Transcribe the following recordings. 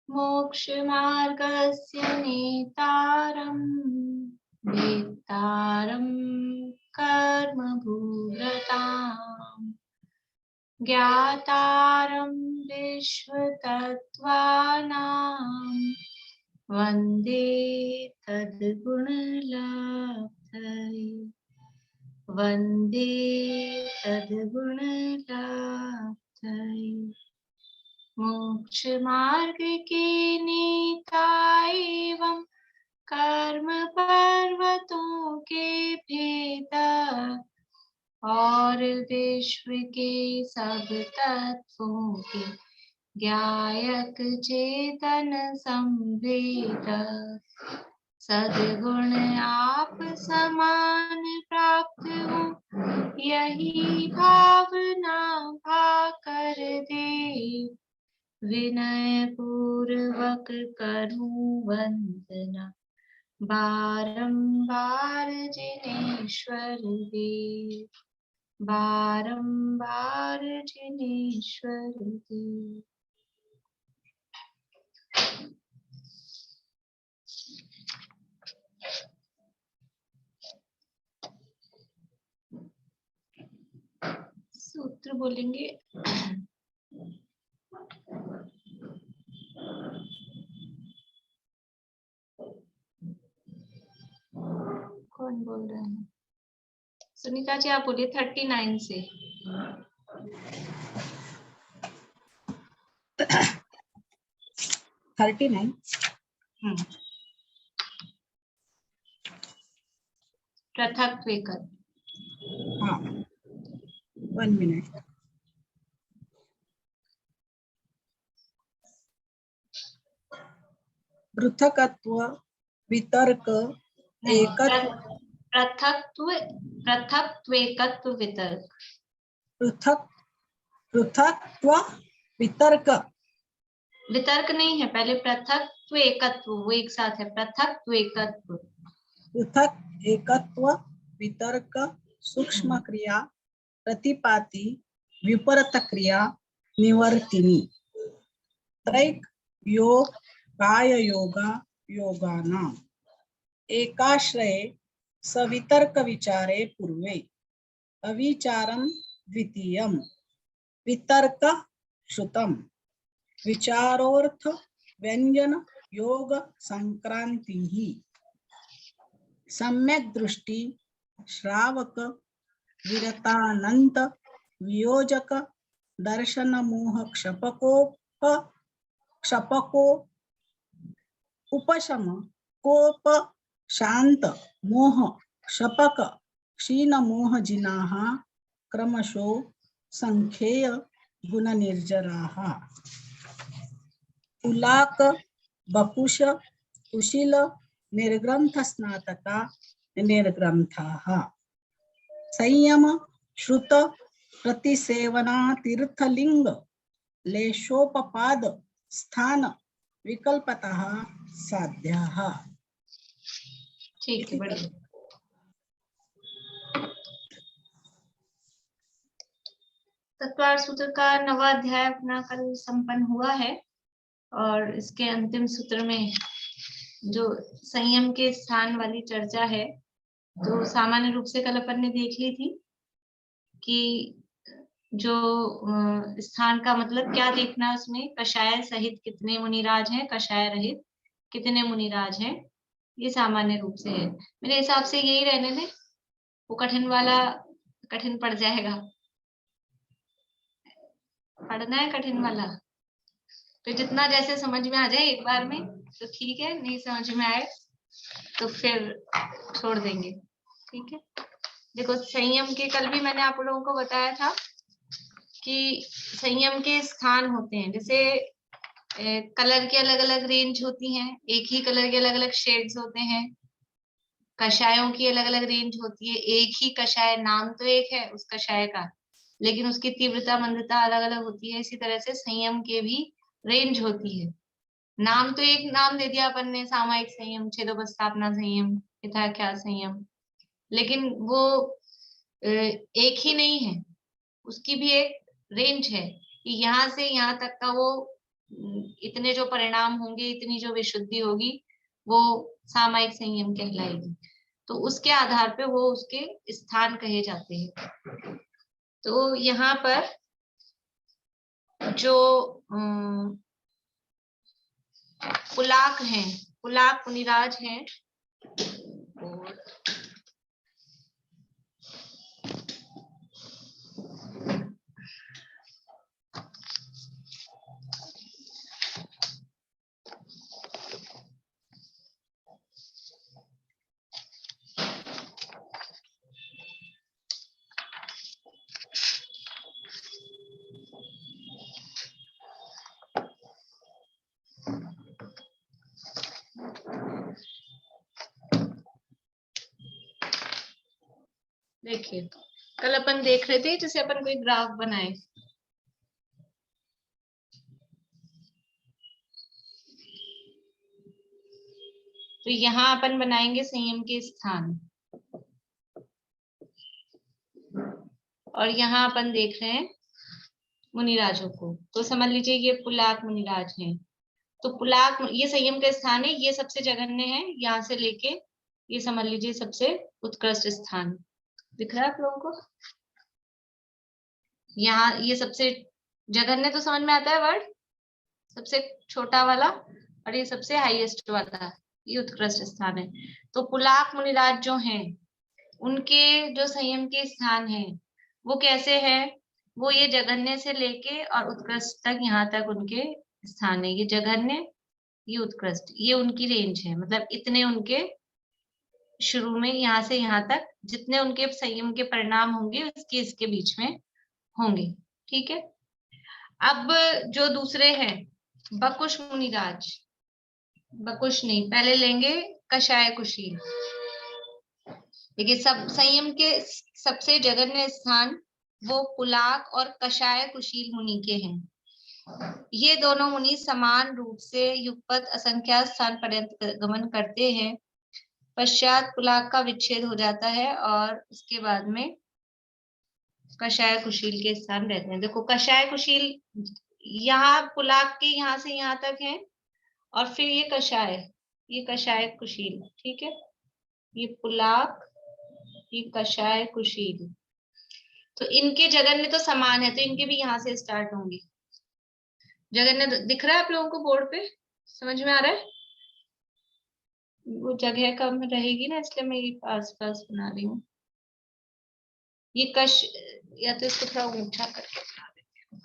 मोक्षमार्गस्य नेतारं वेत्तारं कर्मभूरताम् ज्ञातारं विश्वतत्त्वानां वन्दे तद्गुणलब्धये वन्दे तद्गुणलब्धये मोक्षमार्ग के नेता एवं कर्म पर्वतों के भेदक और विश्व के सब तत्वों के ज्ञायक चेतन संवेदक सद्गुण आप समान प्राप्त हो यही भावना भाकर दे विनय पूर्वक करूं वंदना बारंबार जिनेश्वर देव बारंबार जिनेश्वर देव। सूत्र बोलेंगे। कौन बोल रहे हैं? सुनीता जी आप बोलिए 39 से। 39 पृथक्त्वेकत्व। हाँ 1 मिनट। पृथकत्व वितर्क एकत्व पृथक्त्वेकत्व वितर्क पृथकत्व वितर्क वितर्क नहीं है, पहले पृथक्त्वेकत्व वो एक साथ है। पृथक्त्वेकत्व पृथक एकत्व वितर्क सूक्ष्म क्रिया प्रतिपाती विपरीत क्रिया निवर्तिनी त्रैक योग काय योगा योगानां एकाश्रये सवितर्क विचारे पूर्वे अविचारं द्वितीयं वितर्क श्रुतम् विचारोर्थ व्यंजन योग संक्रांति सम्यक दृष्टि श्रावक विरतानंत वियोजक दर्शन मोह क्षपको उपशम कोप शांत मोह क्षपक क्षीण मोह जिनाः क्रमशो संख्येय गुण निर्जराः उलाक बकुश कुशील निर्ग्रंथ स्नातका निर्ग्रंथाः संयम श्रुत प्रतिसेवना तीर्थलिंग लेशोपपाद स्थान विकल्पतः साध्याः। ठीक है, बढ़िया। तत्वार्थ सूत्र का 9वां अध्याय अपना कल संपन्न हुआ है और इसके अंतिम सूत्र में जो संयम के स्थान वाली चर्चा है, तो सामान्य रूप से कल अपन ने देख ली थी कि जो स्थान का मतलब क्या देखना, उसमें कषाय सहित कितने मुनिराज हैं, कषाय रहित कितने मुनिराज हैं, ये सामान्य रूप से है। मेरे हिसाब से यही रहने दें, वो कठिन वाला कठिन पड़ जाएगा। पढ़ना है कठिन वाला, तो जितना जैसे समझ में आ जाए एक बार में तो ठीक है, नहीं समझ में आए तो फिर छोड़ देंगे। ठीक है, देखो संयम के कल भी मैंने आप लोगों को बताया था कि संयम के स्थान होते हैं, जैसे कलर की अलग अलग रेंज होती हैं, एक ही कलर के अलग अलग शेड्स होते हैं। कषायों की अलग अलग रेंज होती है, एक ही कषाय, नाम तो एक है उस कषाय का, लेकिन उसकी तीव्रता मंदता अलग अलग होती है। इसी तरह से संयम के भी रेंज होती है। नाम तो एक नाम दे दिया अपन ने, सामायिक संयम, छेदोपस्थापना संयम, यथाख्यात संयम, लेकिन वो एक ही नहीं है, उसकी भी एक रेंज है कि यहाँ से यहाँ तक का वो इतने जो परिणाम होंगे, इतनी जो विशुद्धि होगी, वो सामायिक संयम कहलाएगी। तो उसके आधार पे वो उसके स्थान कहे जाते हैं। तो यहाँ पर जो पुलाक हैं, पुलाक मुनिराज हैं, और देखिए कल अपन देख रहे थे जैसे अपन कोई ग्राफ बनाए, तो यहाँ अपन बनाएंगे संयम के स्थान, और यहाँ अपन देख रहे हैं मुनिराजों को। तो समझ लीजिए ये पुलाक मुनिराज हैं। तो पुलाक ये संयम का स्थान है, ये सबसे जघन्य है, यहाँ से लेके ये समझ लीजिए सबसे उत्कृष्ट स्थान। दिख रहा है आप लोगों को? यहाँ ये सबसे जघन्य तो समझ में आता है वर्ड, सबसे छोटा वाला, और ये सबसे हाईएस्ट वाला, ये उत्कृष्ट स्थान है। तो पुलाक मुनिराज जो हैं, उनके जो संयम के स्थान हैं वो कैसे है? वो ये जघन्य से लेके और उत्कृष्ट तक, यहाँ तक उनके स्थान है। ये जघन्य, ये उत्कृष्ट, ये उनकी रेंज है। मतलब इतने उनके शुरू में यहाँ से यहाँ तक जितने उनके संयम के परिणाम होंगे उसके इसके बीच में होंगे। ठीक है। अब जो दूसरे हैं बकुश मुनिराज, बकुश नहीं, पहले लेंगे कषाय कुशील। देखिए सब संयम के सबसे जघन्य स्थान वो पुलाक और कषाय कुशील मुनि के हैं। ये दोनों मुनि समान रूप से युगपत असंख्यात स्थान पर्यंत गमन करते हैं। पश्चात पुलाक का विच्छेद हो जाता है और उसके बाद में कषाय कुशील के स्थान रहते हैं। देखो कषाय कुशील यहाँ पुलाक के यहाँ से यहाँ तक है, और फिर ये कषाय कुशील। ठीक है, ये पुलाक, ये कषाय कुशील, तो इनके जघन्य तो समान है, तो इनके भी यहाँ से स्टार्ट होंगे। जघन्य दिख रहा है आप लोगों को बोर्ड पे? समझ में आ रहा है? वो जगह कम रहेगी ना, इसलिए मैं ये पास पास बना रही हूँ। ये कश, या तो इसको थोड़ा ऊंचा करके बना देती हूँ।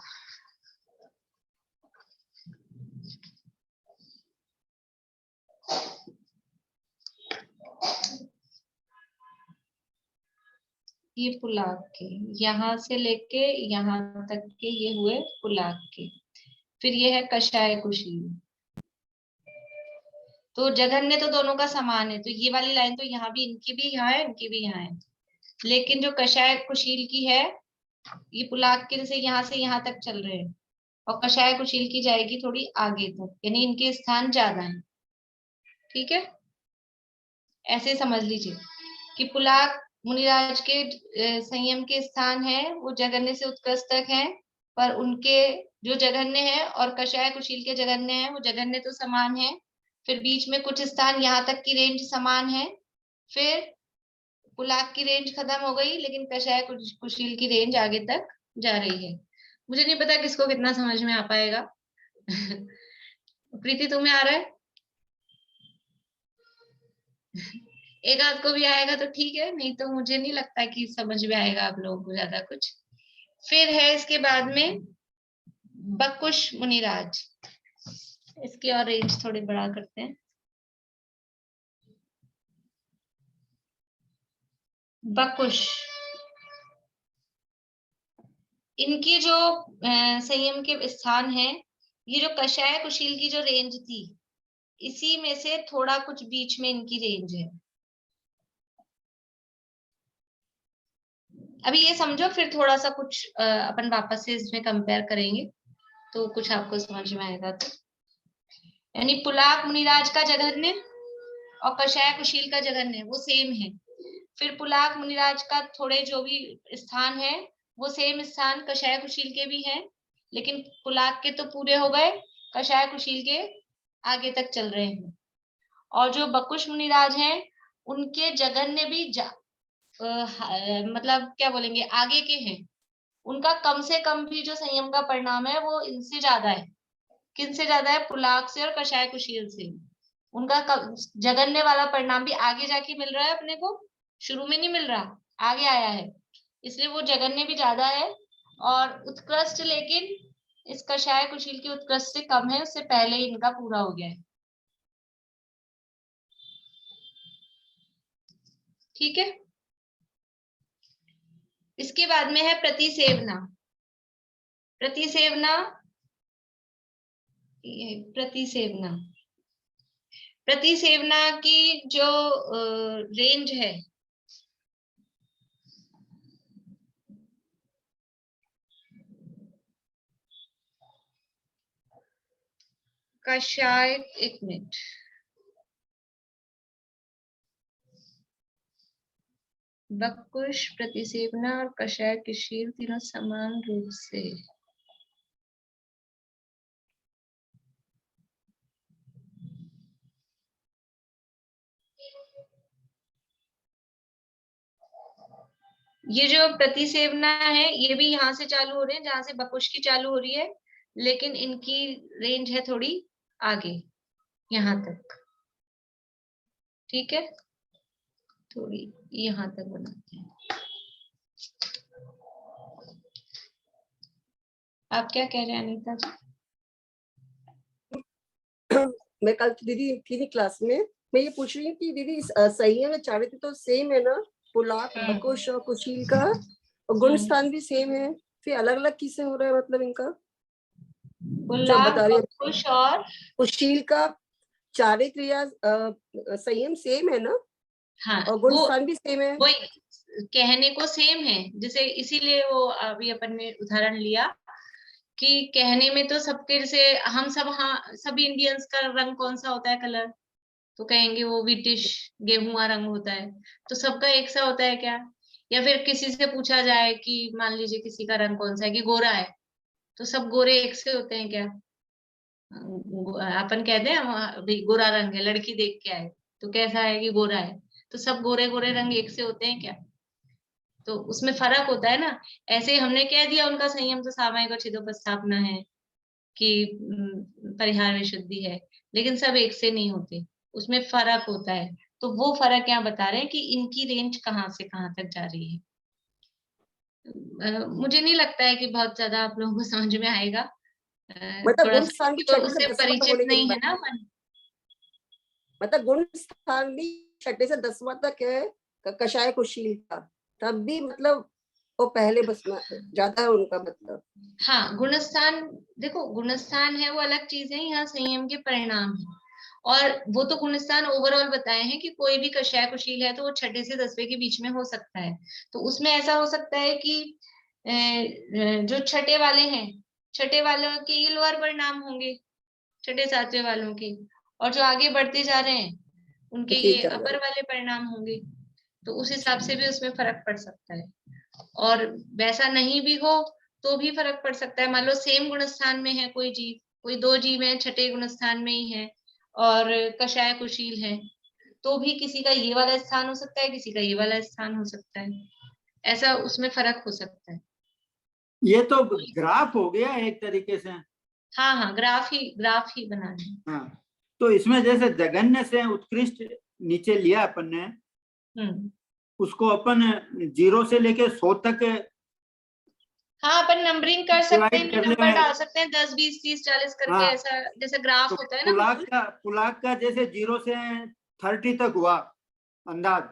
ये पुलाक के यहाँ से लेके यहाँ तक के ये हुए पुलाक के। फिर ये है कषाय कुशील। तो जघन्य तो दोनों का समान है, तो ये वाली लाइन तो यहाँ भी, इनकी भी यहाँ है, इनकी भी यहाँ है। लेकिन जो कषाय कुशील की है, ये पुलाक के से यहाँ तक चल रहे हैं, और कषाय कुशील की जाएगी थोड़ी आगे तक, यानी इनके स्थान ज्यादा हैं। ठीक है, ऐसे समझ लीजिए कि पुलाक मुनिराज के संयम के स्थान है वो जघन्य से उत्कृष्ट तक है, पर उनके जो जघन्य है और कषाय कुशील के जघन्य है वो जघन्य तो समान है, फिर बीच में कुछ स्थान यहाँ तक की रेंज समान है, फिर पुलाक की रेंज खत्म हो गई, लेकिन कषाय कुशील की रेंज आगे तक जा रही है। मुझे नहीं पता किसको कितना समझ में आ पाएगा। प्रीति तुम्हें आ रहा है? एक आध को भी आएगा तो ठीक है, नहीं तो मुझे नहीं लगता कि समझ में आएगा आप लोगों को ज्यादा कुछ। फिर है इसके बाद में बकुश मुनिराज। इसकी और रेंज थोड़ी बड़ा करते हैं। बकुश, इनकी जो संयम के स्थान है, ये जो कषाय कुशील की जो रेंज थी, इसी में से थोड़ा कुछ बीच में इनकी रेंज है। अभी ये समझो, फिर थोड़ा सा कुछ अपन वापस से इसमें कंपेयर करेंगे तो कुछ आपको समझ में आएगा। तो यानी पुलाक मुनिराज का जघन्य और कषाय कुशील का जघन्य वो सेम है। फिर पुलाक मुनिराज का थोड़े जो भी स्थान है वो सेम स्थान कषाय कुशील के भी हैं, लेकिन पुलाक के तो पूरे हो गए, कषाय कुशील के आगे तक चल रहे हैं। और जो बकुश मुनिराज हैं उनके जगन्य भी मतलब क्या बोलेंगे, आगे के हैं। उनका कम से कम भी जो संयम का परिणाम है वो इनसे ज्यादा है। किनसे ज्यादा है? पुलाक से और कषाय कुशील से। उनका जगन्य वाला परिणाम भी आगे जाके मिल रहा है अपने को, शुरू में नहीं मिल रहा, आगे आया है, इसलिए वो जगन्य भी ज्यादा है। और उत्कृष्ट लेकिन इस कषाय कुशील की उत्कृष्ट से कम है, उससे पहले ही इनका पूरा हो गया है। ठीक है। इसके बाद में है प्रतिसेवना। प्रतिसेवना, प्रतिसेवना, प्रतिसेवना की जो रेंज है, कषाय, एक मिनट, बकुश, प्रतिसेवना और कषाय कुशील तीनों समान रूप से ये जो प्रतिसेवना है ये भी यहाँ से चालू हो रहे हैं जहां से बकुश की चालू हो रही है, लेकिन इनकी रेंज है थोड़ी आगे, यहाँ तक। ठीक है, थोड़ी यहाँ तक बनाते हैं। आप क्या कह रहे हैं अनीता जी? मैं कल दीदी थी नहीं क्लास में, मैं ये पूछ रही हूँ कि दीदी संयम में चारित्र तो सेम है ना, पुलाक, बकुश और कुशील का, और गुण स्थान भी सेम है, फिर अलग अलग किससे हो रहा है मतलब इनका? जो पुलाक, बता रही है बकुश और कुशील का चारित्र या संयम सेम है ना, हाँ, और गुण स्थान भी सेम है। वही कहने को सेम है, जैसे इसीलिए वो अभी अपन ने उदाहरण लिया कि कहने में तो सबके से हम सब, हाँ सभी इंडियंस का रंग कौन सा होता है, कलर, तो कहेंगे वो व्हिटिश गेहुआ रंग होता है। तो सबका एक सा होता है क्या? या फिर किसी से पूछा जाए कि मान लीजिए किसी का रंग कौन सा है, कि गोरा है, तो सब गोरे एक से होते हैं क्या? अपन कहते हैं अभी गोरा रंग है, लड़की देख के आए तो कैसा है कि गोरा है, तो सब गोरे गोरे रंग एक से होते हैं क्या? तो उसमें फर्क होता है ना। ऐसे ही हमने कह दिया उनका संयम तो सामायिक और छिदोपस्थापना है कि परिहार विशुद्धि है, लेकिन सब एक से नहीं होते, उसमें फर्क होता है। तो वो फर्क यहाँ बता रहे हैं कि इनकी रेंज कहाँ से कहाँ तक जा रही है। मुझे नहीं लगता है कि बहुत ज्यादा आप लोगों को समझ में आएगा, मतलब थोड़ा गुण सा स्थान भी तो छठे से उससे 10वां तक होने परिचित के नहीं है बाद, ना अपन। मतलब गुण स्थान भी छठे से 10वां तक है कषाय कुशील का, तब भी मतलब वो पहले बस ज्यादा है उनका मतलब। हाँ, गुणस्थान, देखो गुणस्थान है वो अलग चीज है, यहाँ संयम के परिणाम है। और वो तो गुणस्थान ओवरऑल बताए हैं कि कोई भी कषाय कुशील है तो वो छठे से 10वें के बीच में हो सकता है। तो उसमें ऐसा हो सकता है कि जो छठे वाले हैं, छठे वालों के ये लोअर परिणाम होंगे, छठे सातवें वालों के, और जो आगे बढ़ते जा रहे हैं उनके ये ठीक है, अपर वाले परिणाम होंगे। तो उस हिसाब से भी उसमें फर्क पड़ सकता है। और वैसा नहीं भी हो तो भी फर्क पड़ सकता है। मान लो सेम गुणस्थान में है कोई जीव, कोई दो जीव है छठे गुणस्थान में ही है और कषाय कुशील है, तो भी किसी का ये वाला स्थान हो सकता है, किसी का ये वाला स्थान हो सकता है, ऐसा उसमें फर्क हो सकता है। ये तो ग्राफ हो गया एक तरीके से। हाँ हाँ, ग्राफ ही बना है। हाँ, तो इसमें जैसे जगन्य से उत्कृष्ट नीचे लिया अपन ने, उसको अपन 0 से लेके 100 तक, हाँ अपन नंबरिंग कर सकते हैं, कर नंबर ले। डाल सकते हैं 10 20 30 40 करके, हाँ, ऐसा जैसे ग्राफ तो होता है ना। पुलाक का जैसे 0 से 30 तक हुआ अंदाज,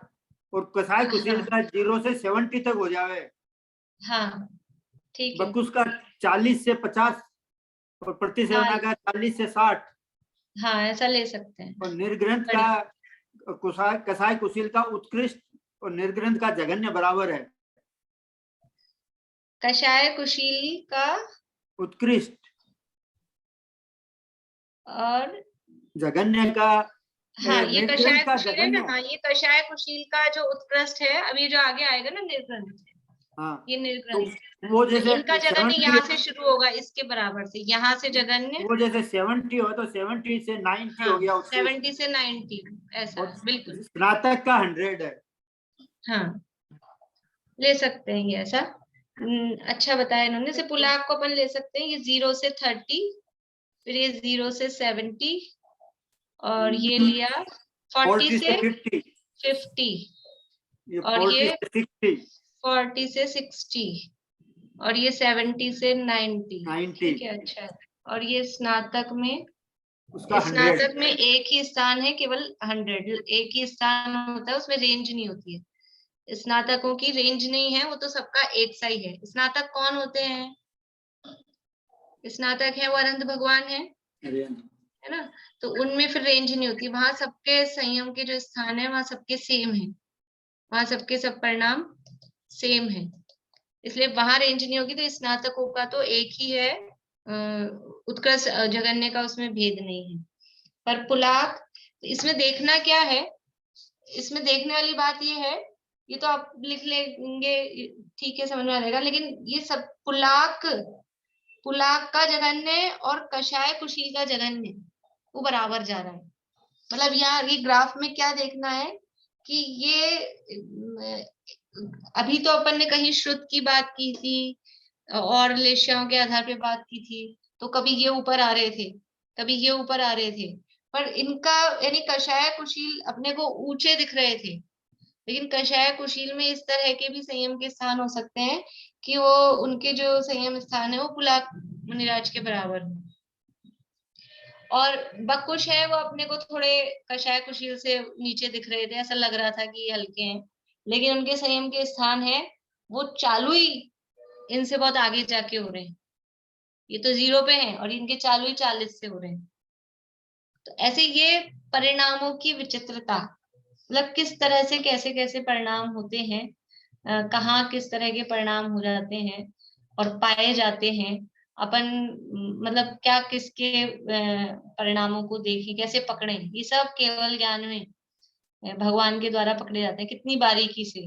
और कसाई कुशील का 0 से 70 तक हो जावे। हाँ ठीक है। बकुश का 40 से 50, और प्रतिसेवना का 40 से 60, हाँ ऐसा ले सकते हैं। और निर्ग्रंथ का कसाई कुशील का उत्कृष्ट और निर्ग्रंथ का जगन्य बराबर है। कषाय कुशील का उत्कृष्ट और जगन्य का, हाँ ये निर्ग्रंथ कषाय का कुशील है ना, जगन्य। हाँ ये कषाय कुशील का जो उत्कृष्ट है, अब ये जो आगे आएगा ना निर्ग्रंथ, हाँ, ये निर्ग्रंथ। तो वो तो जैसे इनका जगन्य 70 यहाँ से शुरू होगा, इसके बराबर से, यहाँ से जगन्य वो जैसे 70 हो तो 70 से 90 हो गया उससे, 70 से 90 ऐसा, और बिल्कुल। स्नातक का 100 है। हाँ, ले सकते हैं ये ऐसा। अच्छा बताया इन्होंने। से पुलाव को अपन ले सकते हैं, ये 0 से 30, फिर ये 0 से 70, और ये लिया 40 से 50, ये और 40 ये से 60, 40 से 60, और ये 70 से 90। ठीक है, अच्छा। और ये स्नातक में, उसका 100। स्नातक में एक ही स्थान है, केवल 100 एक ही स्थान होता है, उसमें रेंज नहीं होती है। स्नातकों की रेंज नहीं है, वो तो सबका एक सा ही है। स्नातक कौन होते हैं? स्नातक है वो अनंत भगवान है ना। तो उनमें फिर रेंज नहीं होती, वहां सबके संयम के जो स्थान है वहां सबके सेम है, वहां सबके सब परिणाम सेम है, इसलिए वहां रेंज नहीं होगी। तो स्नातकों का तो एक ही है, उत्कर्ष जगन्य का उसमें भेद नहीं है। पर पुलाक, इसमें देखना क्या है, इसमें देखने वाली बात ये है, ये तो आप लिख लेंगे, ठीक है, समझ में आ जाएगा। लेकिन ये सब पुलाक, पुलाक का जगन्य और कषाय कुशील का जगन्य वो बराबर जा रहा है। मतलब यहाँ ये ग्राफ में क्या देखना है कि ये अभी तो अपन ने कहीं श्रुत की बात की थी और लेश्याओं के आधार पे बात की थी, तो कभी ये ऊपर आ रहे थे, कभी ये ऊपर आ रहे थे, पर इनका यानी कषाय कुशील अपने को ऊंचे दिख रहे थे, लेकिन कषाय कुशील में इस तरह के भी संयम के स्थान हो सकते हैं कि वो उनके जो संयम स्थान है वो पुलाक मुनिराज के बराबर हो। और बकुश है वो अपने को थोड़े कषाय कुशील से नीचे दिख रहे थे, ऐसा लग रहा था कि ये हल्के हैं, लेकिन उनके संयम के स्थान है वो चालू ही इनसे बहुत आगे जाके हो रहे हैं। ये तो 0 पे हैं और इनके चालू ही 40 से हो रहे हैं। तो ऐसे ये परिणामों की विचित्रता, मतलब किस तरह से कैसे कैसे परिणाम होते हैं, कहाँ किस तरह के परिणाम हो जाते हैं और पाए जाते हैं। अपन मतलब क्या किसके परिणामों को देखें, कैसे पकड़ें, ये सब केवल ज्ञान में भगवान के द्वारा पकड़े जाते हैं, कितनी बारीकी से,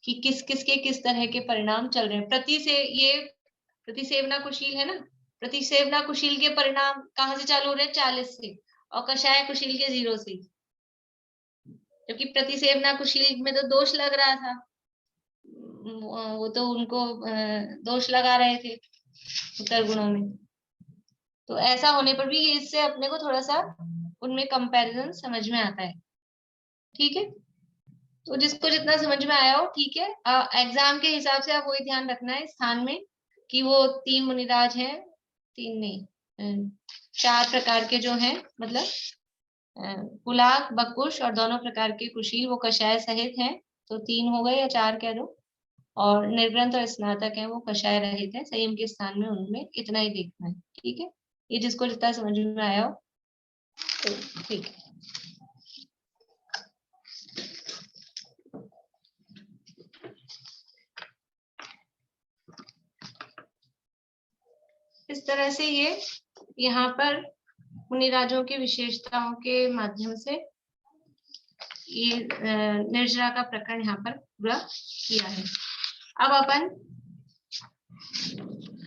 कि किस किस के किस तरह के परिणाम चल रहे हैं। ये प्रतिसेवना कुशील है ना, प्रतिसेवना कुशील के परिणाम कहाँ से चालू हो रहे हैं? 40 से, और कषाय कुशील के 0 से, क्योंकि प्रतिसेवना कुशील में तो दोष लग रहा था, वो तो उनको दोष लगा रहे थे उत्तर गुणों में। तो ऐसा होने पर भी ये इससे अपने को थोड़ा सा उनमें कंपैरिजन समझ में आता है। ठीक है, तो जिसको जितना समझ में आया हो ठीक है। एग्जाम के हिसाब से आप वही ध्यान रखना है स्थान में कि वो 3 मुनिराज हैं, 3 नहीं 4 प्रकार के जो हैं, मतलब पुलाक, बकुश और दोनों प्रकार के कुशील वो कषाय सहित हैं, तो 3 हो गए या 4 कह दो, और निर्ग्रंथ और स्नातक है वो कषाय रहित है। संयम के स्थान में उनमें इतना ही देखना है। ठीक है, ये जिसको जितना समझ में आया हो तो ठीक है। इस तरह से ये यहाँ पर मुनिराजों की विशेषताओं के माध्यम से ये निर्जरा का प्रकरण यहाँ पर पूरा किया है। अब अपन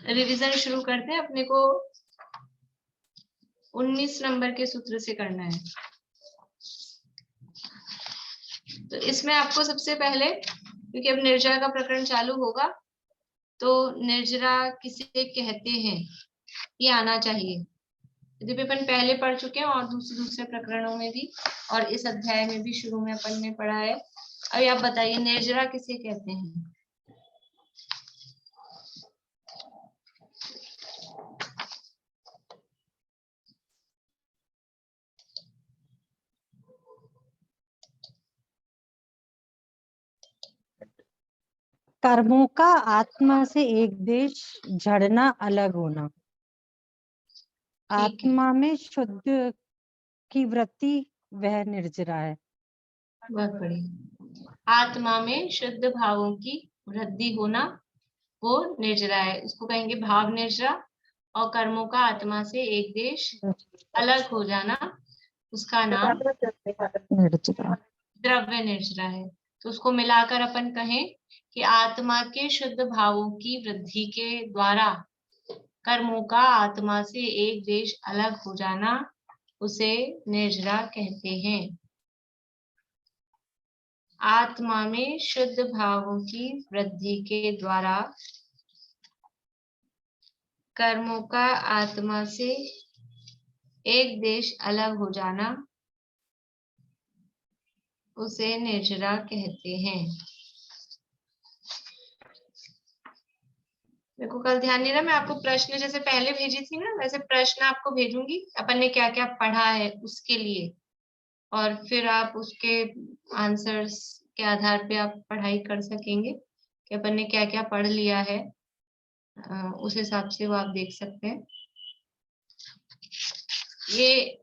रिवीजन शुरू करते हैं। अपने को 19 नंबर के सूत्र से करना है। तो इसमें आपको सबसे पहले, क्योंकि अब निर्जरा का प्रकरण चालू होगा, तो निर्जरा किसे कहते हैं ये आना चाहिए। यदि अपन पहले पढ़ चुके हैं और दूसरे प्रकरणों में भी, और इस अध्याय में भी शुरू में अपन ने पढ़ा है। अभी आप बताइए निर्जरा किसे कहते हैं? कर्मों का आत्मा से एक देश झड़ना, अलग होना। आत्मा में शुद्ध की वृत्ति वह निर्जरा है। बहुत बढ़िया। आत्मा में शुद्ध भावों की वृद्धि होना वो निर्जरा है, उसको कहेंगे भाव निर्जरा। और कर्मों का आत्मा से एक देश अलग हो जाना, उसका नाम निर्जरा, द्रव्य निर्जरा है। तो उसको मिलाकर अपन कहें कि आत्मा के शुद्ध भावों की वृद्धि के द्वारा कर्मों का आत्मा से एक देश अलग हो जाना उसे निर्जरा कहते हैं। आत्मा में शुद्ध भावों की वृद्धि के द्वारा कर्मों का आत्मा से एक देश अलग हो जाना उसे निर्जरा कहते हैं। देखो कल ध्यान नहीं रहा, मैं आपको प्रश्न जैसे पहले भेजी थी ना, वैसे प्रश्न आपको भेजूंगी अपन ने क्या क्या पढ़ा है उसके लिए, और फिर आप उसके आंसर्स के आधार पे आप पढ़ाई कर सकेंगे कि अपन ने क्या क्या पढ़ लिया है। उस हिसाब से वो आप देख सकते हैं। ये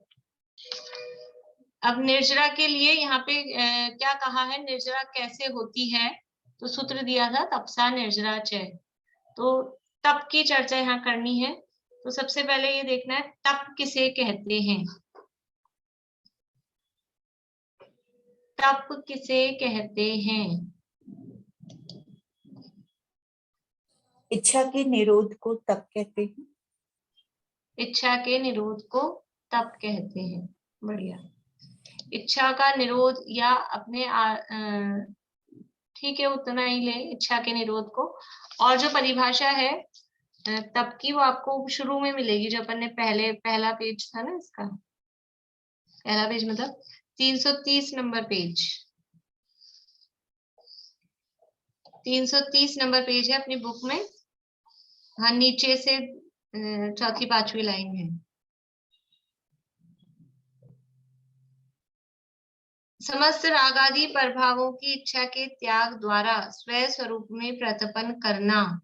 अब निर्जरा के लिए यहाँ पे क्या कहा है, निर्जरा कैसे होती है, तो सूत्र दिया था तपसा निर्जरा च। तो तप की चर्चा यहाँ करनी है। तो सबसे पहले ये देखना है तप किसे कहते हैं। तप किसे कहते हैं? इच्छा के निरोध को तप कहते हैं। इच्छा के निरोध को तप कहते हैं। बढ़िया। इच्छा का निरोध या अपने ठीक है उतना ही ले इच्छा के निरोध को। और जो परिभाषा है तप की वो आपको शुरू में मिलेगी, जो अपन ने पहला पेज था ना इसका, पहला पेज मतलब 330 नंबर पेज, 330 नंबर पेज है अपनी बुक में। हाँ नीचे से चौथी पांचवी लाइन है। समस्त रागादि प्रभावों की इच्छा के त्याग द्वारा स्व स्वरूप में प्रतपन करना,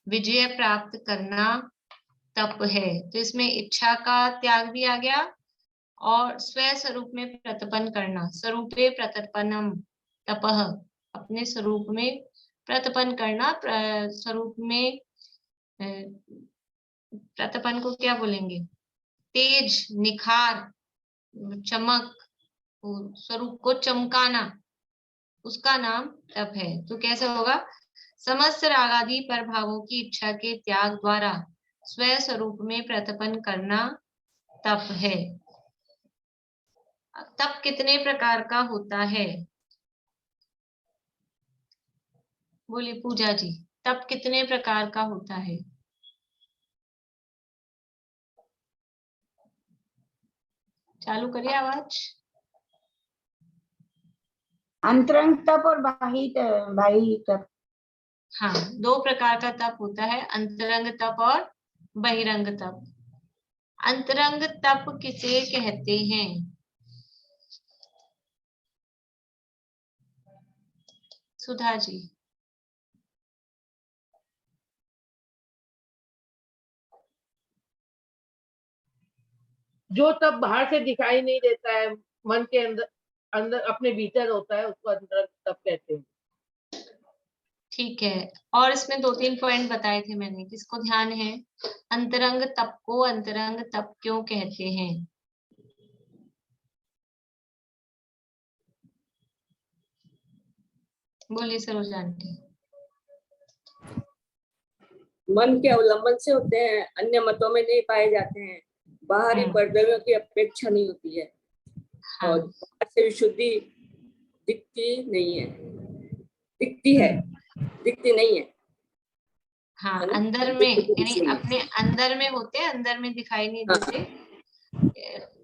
विजय प्राप्त करना तप है। तो इसमें इच्छा का त्याग भी आ गया और स्व स्वरूप में प्रतपन करना, स्वरूपे प्रतपनम तपः, अपने स्वरूप में प्रतपन करना। स्वरूप में प्रतपन को क्या बोलेंगे? तेज, निखार, चमक, स्वरूप को चमकाना, उसका नाम तप है। तो कैसे होगा? समस्त रागादि प्रभावों की इच्छा के त्याग द्वारा स्व स्वरूप में प्रतपन करना तप है। तप कितने प्रकार का होता है? बोली पूजा जी, तप कितने प्रकार का होता है? चालू करिए आवाज। अंतरंग तप और बाह्य तप। हाँ, दो प्रकार का तप होता है, अंतरंग तप और बहिरंग तप। अंतरंग तप किसे कहते हैं? सुधा जी। जो तब बाहर से दिखाई नहीं देता है, मन के अंदर अंदर अपने भीतर होता है, उसको अंदर तप कहते हैं। ठीक है, और इसमें 2-3 पॉइंट बताए थे मैंने, किसको ध्यान है? अंतरंग तप को अंतरंग तप क्यों कहते हैं? बोलिए सरोजा आंटी। मन के अवलंबन से होते हैं, अन्य मतों में नहीं पाए जाते हैं, बाहरी कर्तव्यों की अपेक्षा नहीं होती है। हाँ। और बाहर से विशुद्धि दिखती नहीं है, दिखती है, दिखती नहीं है। हाँ, अंदर में यानी अपने अंदर में होते हैं, अंदर में दिखाई नहीं देते।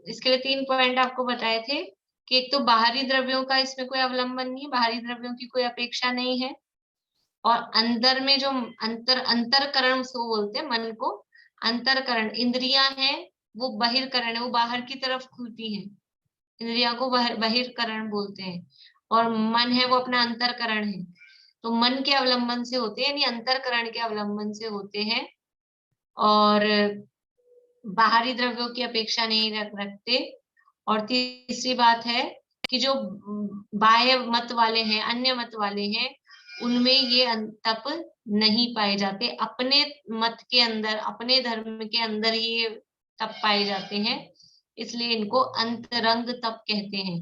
इसके लिए 3 पॉइंट आपको बताए थे कि एक तो बाहरी द्रव्यों का इसमें कोई अवलंबन नहीं, बाहरी द्रव्यों की कोई अपेक्षा नहीं है, और अंदर में जो अंतरकरण उसको बोलते हैं, मन को अंतरकरण, इंद्रियां हैं वो बहिर्करण है, वो बाहर की तरफ खुलती हैं, इंद्रियां को बहिर्करण बोलते हैं, और मन है वो अपना अंतरकरण है। तो मन के अवलंबन से होते हैं, यानी अंतरकरण के अवलंबन से होते हैं, और बाहरी द्रव्यों की अपेक्षा नहीं रखते। और तीसरी बात है कि जो बाह्य मत वाले हैं, अन्य मत वाले हैं, उनमें ये तप नहीं पाए जाते, अपने मत के अंदर, अपने धर्म के अंदर ही ये तप पाए जाते हैं, इसलिए इनको अंतरंग तप कहते हैं।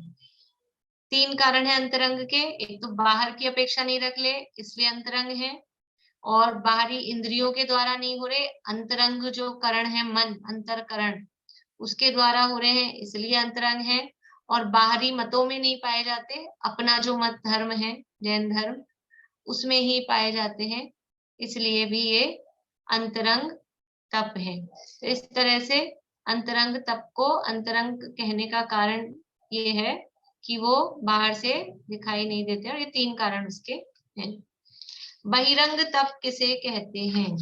3 कारण है अंतरंग के। एक तो बाहर की अपेक्षा नहीं रख ले इसलिए अंतरंग है, और बाहरी इंद्रियों के द्वारा नहीं हो रहे, अंतरंग जो करण है मन अंतरकरण उसके द्वारा हो रहे हैं इसलिए अंतरंग है, और बाहरी मतों में नहीं पाए जाते, अपना जो मत धर्म है जैन धर्म उसमें ही पाए जाते हैं, इसलिए भी ये अंतरंग तप है। तो इस तरह से अंतरंग तप को अंतरंग कहने का कारण ये है कि वो बाहर से दिखाई नहीं देते, और ये 3 कारण उसके हैं। बहिरंग तप किसे कहते हैं?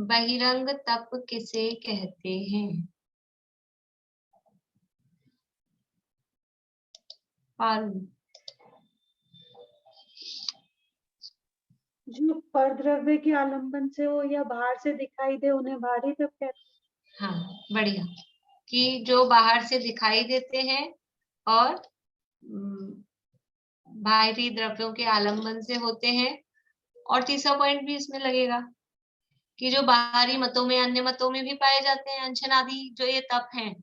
बहिरंग तप किसे कहते हैं? पारुल। जो परद्रव्य के आलंबन से हो या बाहर से दिखाई दे उन्हें बाहरी तप कहते हैं। हाँ बढ़िया, कि जो बाहर से दिखाई देते हैं और बाहरी द्रव्यों के आलंबन से होते हैं। और तीसरा पॉइंट भी इसमें लगेगा कि जो बाहरी मतों में अन्य मतों में भी पाए जाते हैं, अनशन आदि जो ये तप हैं,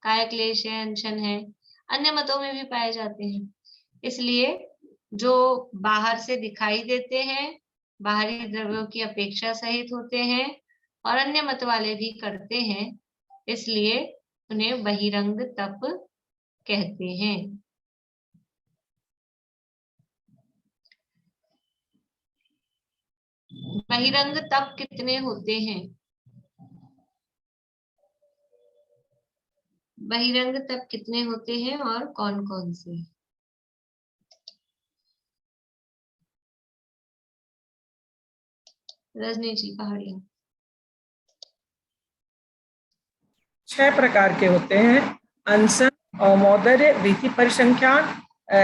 काय क्लेश है, अनशन है, अन्य मतों में भी पाए जाते हैं। इसलिए जो बाहर से दिखाई देते हैं, बाहरी द्रव्यों की अपेक्षा सहित होते हैं और अन्य मत वाले भी करते हैं, इसलिए उन्हें बहिरंग तप कहते हैं। बहिरंग तप कितने होते हैं? बहिरंग तप कितने होते हैं और कौन कौन से? रजनी जी पहाड़िया। 6 प्रकार के होते हैं: अनशन, औमोदर्य, रीति परिसंख्यान,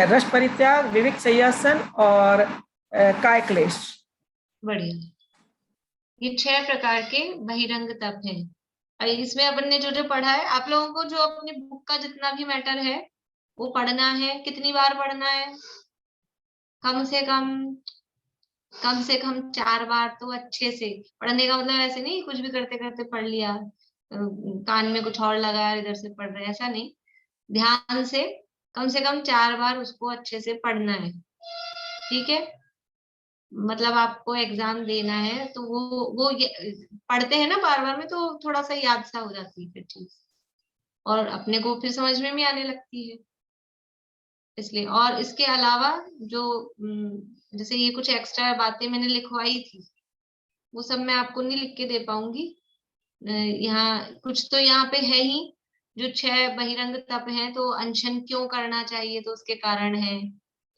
रस परित्याग, विविक संयासन और काय क्लेश। बढ़िया, ये 6 प्रकार के बहिरंग तप हैं। और इसमें अपन ने जो जो पढ़ा है, आप लोगों को जो अपनी बुक का जितना भी मैटर है वो पढ़ना है। कितनी बार पढ़ना है? कम से कम 4 बार तो अच्छे से पढ़ने का मतलब ऐसे नहीं कुछ भी करते करते पढ़ लिया, कान में कुछ और लगा इधर से पढ़ रहे, ऐसा नहीं। ध्यान से कम 4 बार उसको अच्छे से पढ़ना है, ठीक है? मतलब आपको एग्जाम देना है तो वो पढ़ते हैं ना बार बार में, तो थोड़ा सा याद सा हो जाती है फिर चीज, और अपने को फिर समझ में भी आने लगती है, इसलिए। और इसके अलावा जो जैसे ये कुछ एक्स्ट्रा बातें मैंने लिखवाई थी वो सब मैं आपको नहीं लिख के दे पाऊंगी। यहाँ कुछ तो यहाँ पे है ही, जो 6 बहिरंग तप हैं, तो अनशन क्यों करना चाहिए तो उसके कारण है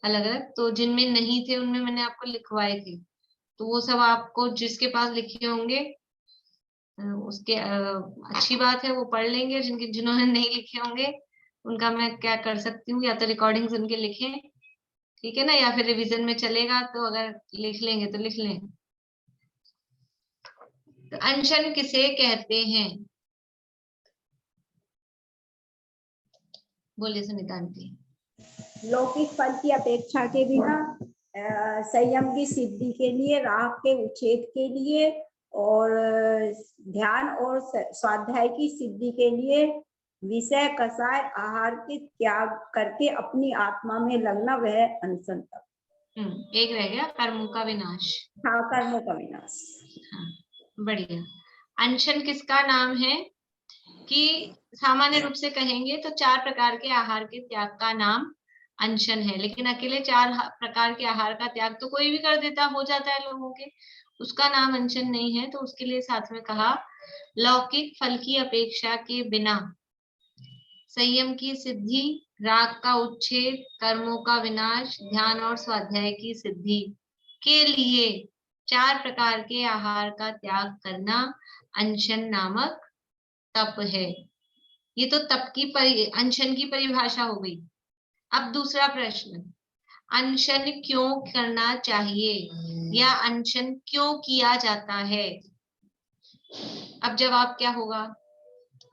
अलग अलग, तो जिनमें नहीं थे उनमें मैंने आपको लिखवाए थे, तो वो सब आपको जिसके पास लिखे होंगे उसके अच्छी बात है वो पढ़ लेंगे, जिन्होंने नहीं लिखे होंगे उनका मैं क्या कर सकती हूँ, या तो रिकॉर्डिंग सुन के लिखें, ठीक है ना, या फिर रिवीजन में चलेगा, तो अगर लिख लेंगे तो लिख लें। तो अनशन किसे कहते हैं? बोलिए सुनीता आंटी। लौकिक फल की अपेक्षा के बिना संयम की सिद्धि के लिए, राग के उच्छेद के लिए और ध्यान और स्वाध्याय की सिद्धि के लिए विषय कषाय आहार के त्याग करके अपनी आत्मा में लगना, वह अनशन तप। एक रह गया, कर्मों का विनाश। हाँ, कर्मों का विनाश। हाँ, बढ़िया। अनशन किसका नाम है? कि सामान्य रूप से कहेंगे तो 4 प्रकार के आहार के त्याग का नाम अनशन है, लेकिन अकेले 4 प्रकार के आहार का त्याग तो कोई भी कर देता, हो जाता है लोगों के, उसका नाम अनशन नहीं है। तो उसके लिए साथ में कहा लौकिक फल की अपेक्षा के बिना संयम की सिद्धि, राग का उच्छेद, कर्मों का विनाश, ध्यान और स्वाध्याय की सिद्धि के लिए 4 प्रकार के आहार का त्याग करना अनशन नामक तप है। ये तो तप की अनशन की परिभाषा हो गई। अब दूसरा प्रश्न, अनशन क्यों करना चाहिए या अनशन क्यों किया जाता है? अब जवाब क्या होगा?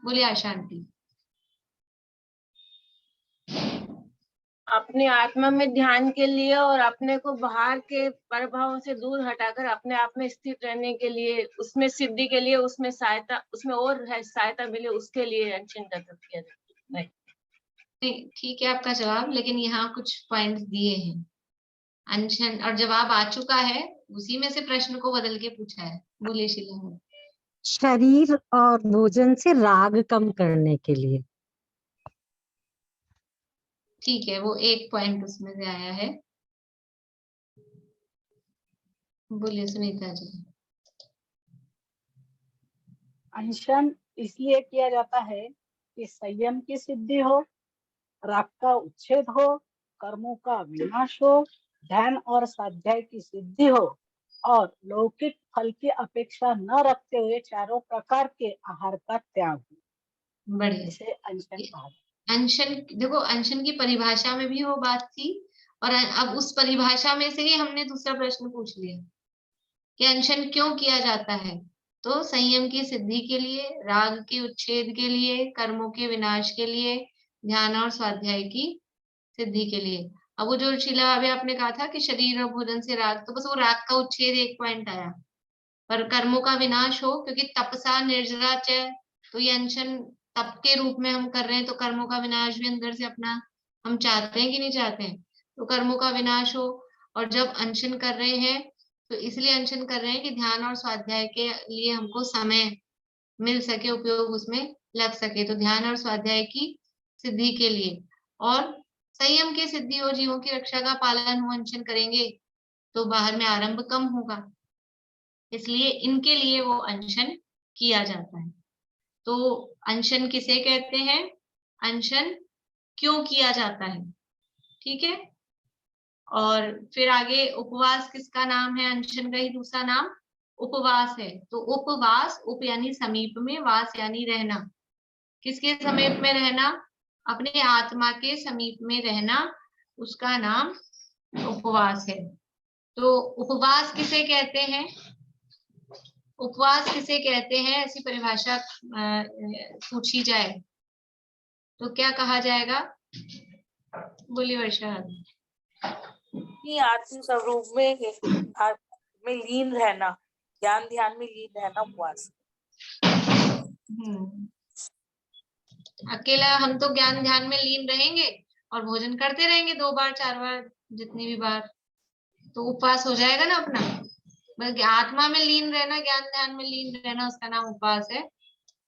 बोलिए आशा आंटी। अपने आत्मा में ध्यान के लिए और अपने को बाहर के प्रभावों से दूर हटाकर अपने आप में स्थित रहने के लिए, उसमें सिद्धि के लिए, उसमें सहायता, उसमें और सहायता मिले, उसके लिए अनशन का तप किया जाता है। नहीं, ठीक है आपका जवाब, लेकिन यहाँ कुछ पॉइंट्स दिए हैं। अनशन और जवाब आ चुका है, उसी में से प्रश्न को बदल के पूछा है। बोलिए शीला। शरीर और भोजन से राग कम करने के लिए। ठीक है, वो एक पॉइंट उसमें से आया है। बोलिए सुनीता जी। अनशन इसलिए किया जाता है कि संयम की सिद्धि हो, राग का उच्छेद हो, कर्मों का विनाश हो, ध्यान और स्वाध्याय की सिद्धि हो और लौकिक फल की अपेक्षा न रखते हुए चारों प्रकार के आहार का त्याग हो। बढ़िया। इसे अनशन कहा। अनशन, देखो अनशन की परिभाषा में भी वो बात थी, और अब उस परिभाषा में से ही हमने दूसरा प्रश्न पूछ लिया कि अनशन क्यों किया जाता है। तो संयम की सिद्धि के लिए, राग के उच्छेद के लिए, कर्मों के विनाश के लिए, ध्यान और स्वाध्याय की सिद्धि के लिए। अब वो जो शीला अभी आपने कहा था कि शरीर और भोजन से राग, तो बस वो राग का उच्छेद एक पॉइंट आया, पर कर्मों का विनाश हो, क्योंकि तपसा निर्जरा च, तो ये अनशन तप के रूप में हम कर रहे हैं, तो कर्मों का विनाश भी अंदर से अपना हम चाहते हैं कि नहीं चाहते हैं, तो कर्मों का विनाश हो। और जब अनशन कर रहे हैं तो इसलिए अनशन कर रहे हैं कि ध्यान और स्वाध्याय के लिए हमको समय मिल सके, उपयोग उसमें लग सके, तो ध्यान और स्वाध्याय की सिद्धि के लिए। और संयम की सिद्धि हो, जीवों की रक्षा का पालन हो, अनशन करेंगे तो बाहर में आरंभ कम होगा, इसलिए इनके लिए वो अनशन किया जाता है। तो अनशन किसे कहते हैं, अनशन क्यों किया जाता है, ठीक है। और फिर आगे उपवास किसका नाम है, अनशन का ही दूसरा नाम उपवास है। तो उपवास, उप यानी समीप में, वास यानी रहना, किसके समीप में रहना, अपने आत्मा के समीप में रहना, उसका नाम उपवास है। तो उपवास किसे कहते हैं, उपवास किसे कहते हैं, ऐसी परिभाषा पूछी जाए तो क्या कहा जाएगा। बोलिए वर्षा। आत्म स्वरूप में लीन रहना, ज्ञान ध्यान में लीन रहना उपवास। अकेला हम तो ज्ञान ध्यान में लीन रहेंगे और भोजन करते रहेंगे 2 बार 4 बार जितनी भी बार, तो उपवास हो जाएगा ना अपना। बल्कि आत्मा में लीन रहना, ज्ञान ध्यान में लीन रहना, उसका नाम उपवास है।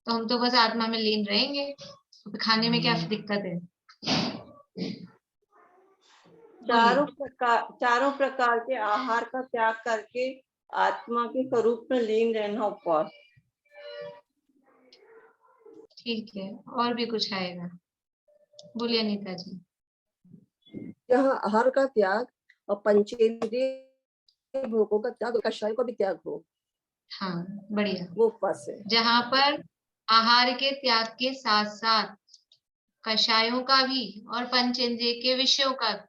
तो हम तो बस आत्मा में लीन रहेंगे, तो खाने में क्या दिक्कत है। चारों प्रकार के आहार का त्याग करके आत्मा के स्वरूप में लीन रहना उपवास। ठीक है, और भी कुछ आएगा। बोलिए अनीता जी। जहाँ आहार का त्याग और पंचेंद्रिय भोगों का त्याग, कषाय का भी त्याग हो। हाँ बढ़िया, वो उपवास है। जहाँ पर आहार के त्याग के साथ साथ कषायों का भी और पंचेंद्रिय के विषयों का,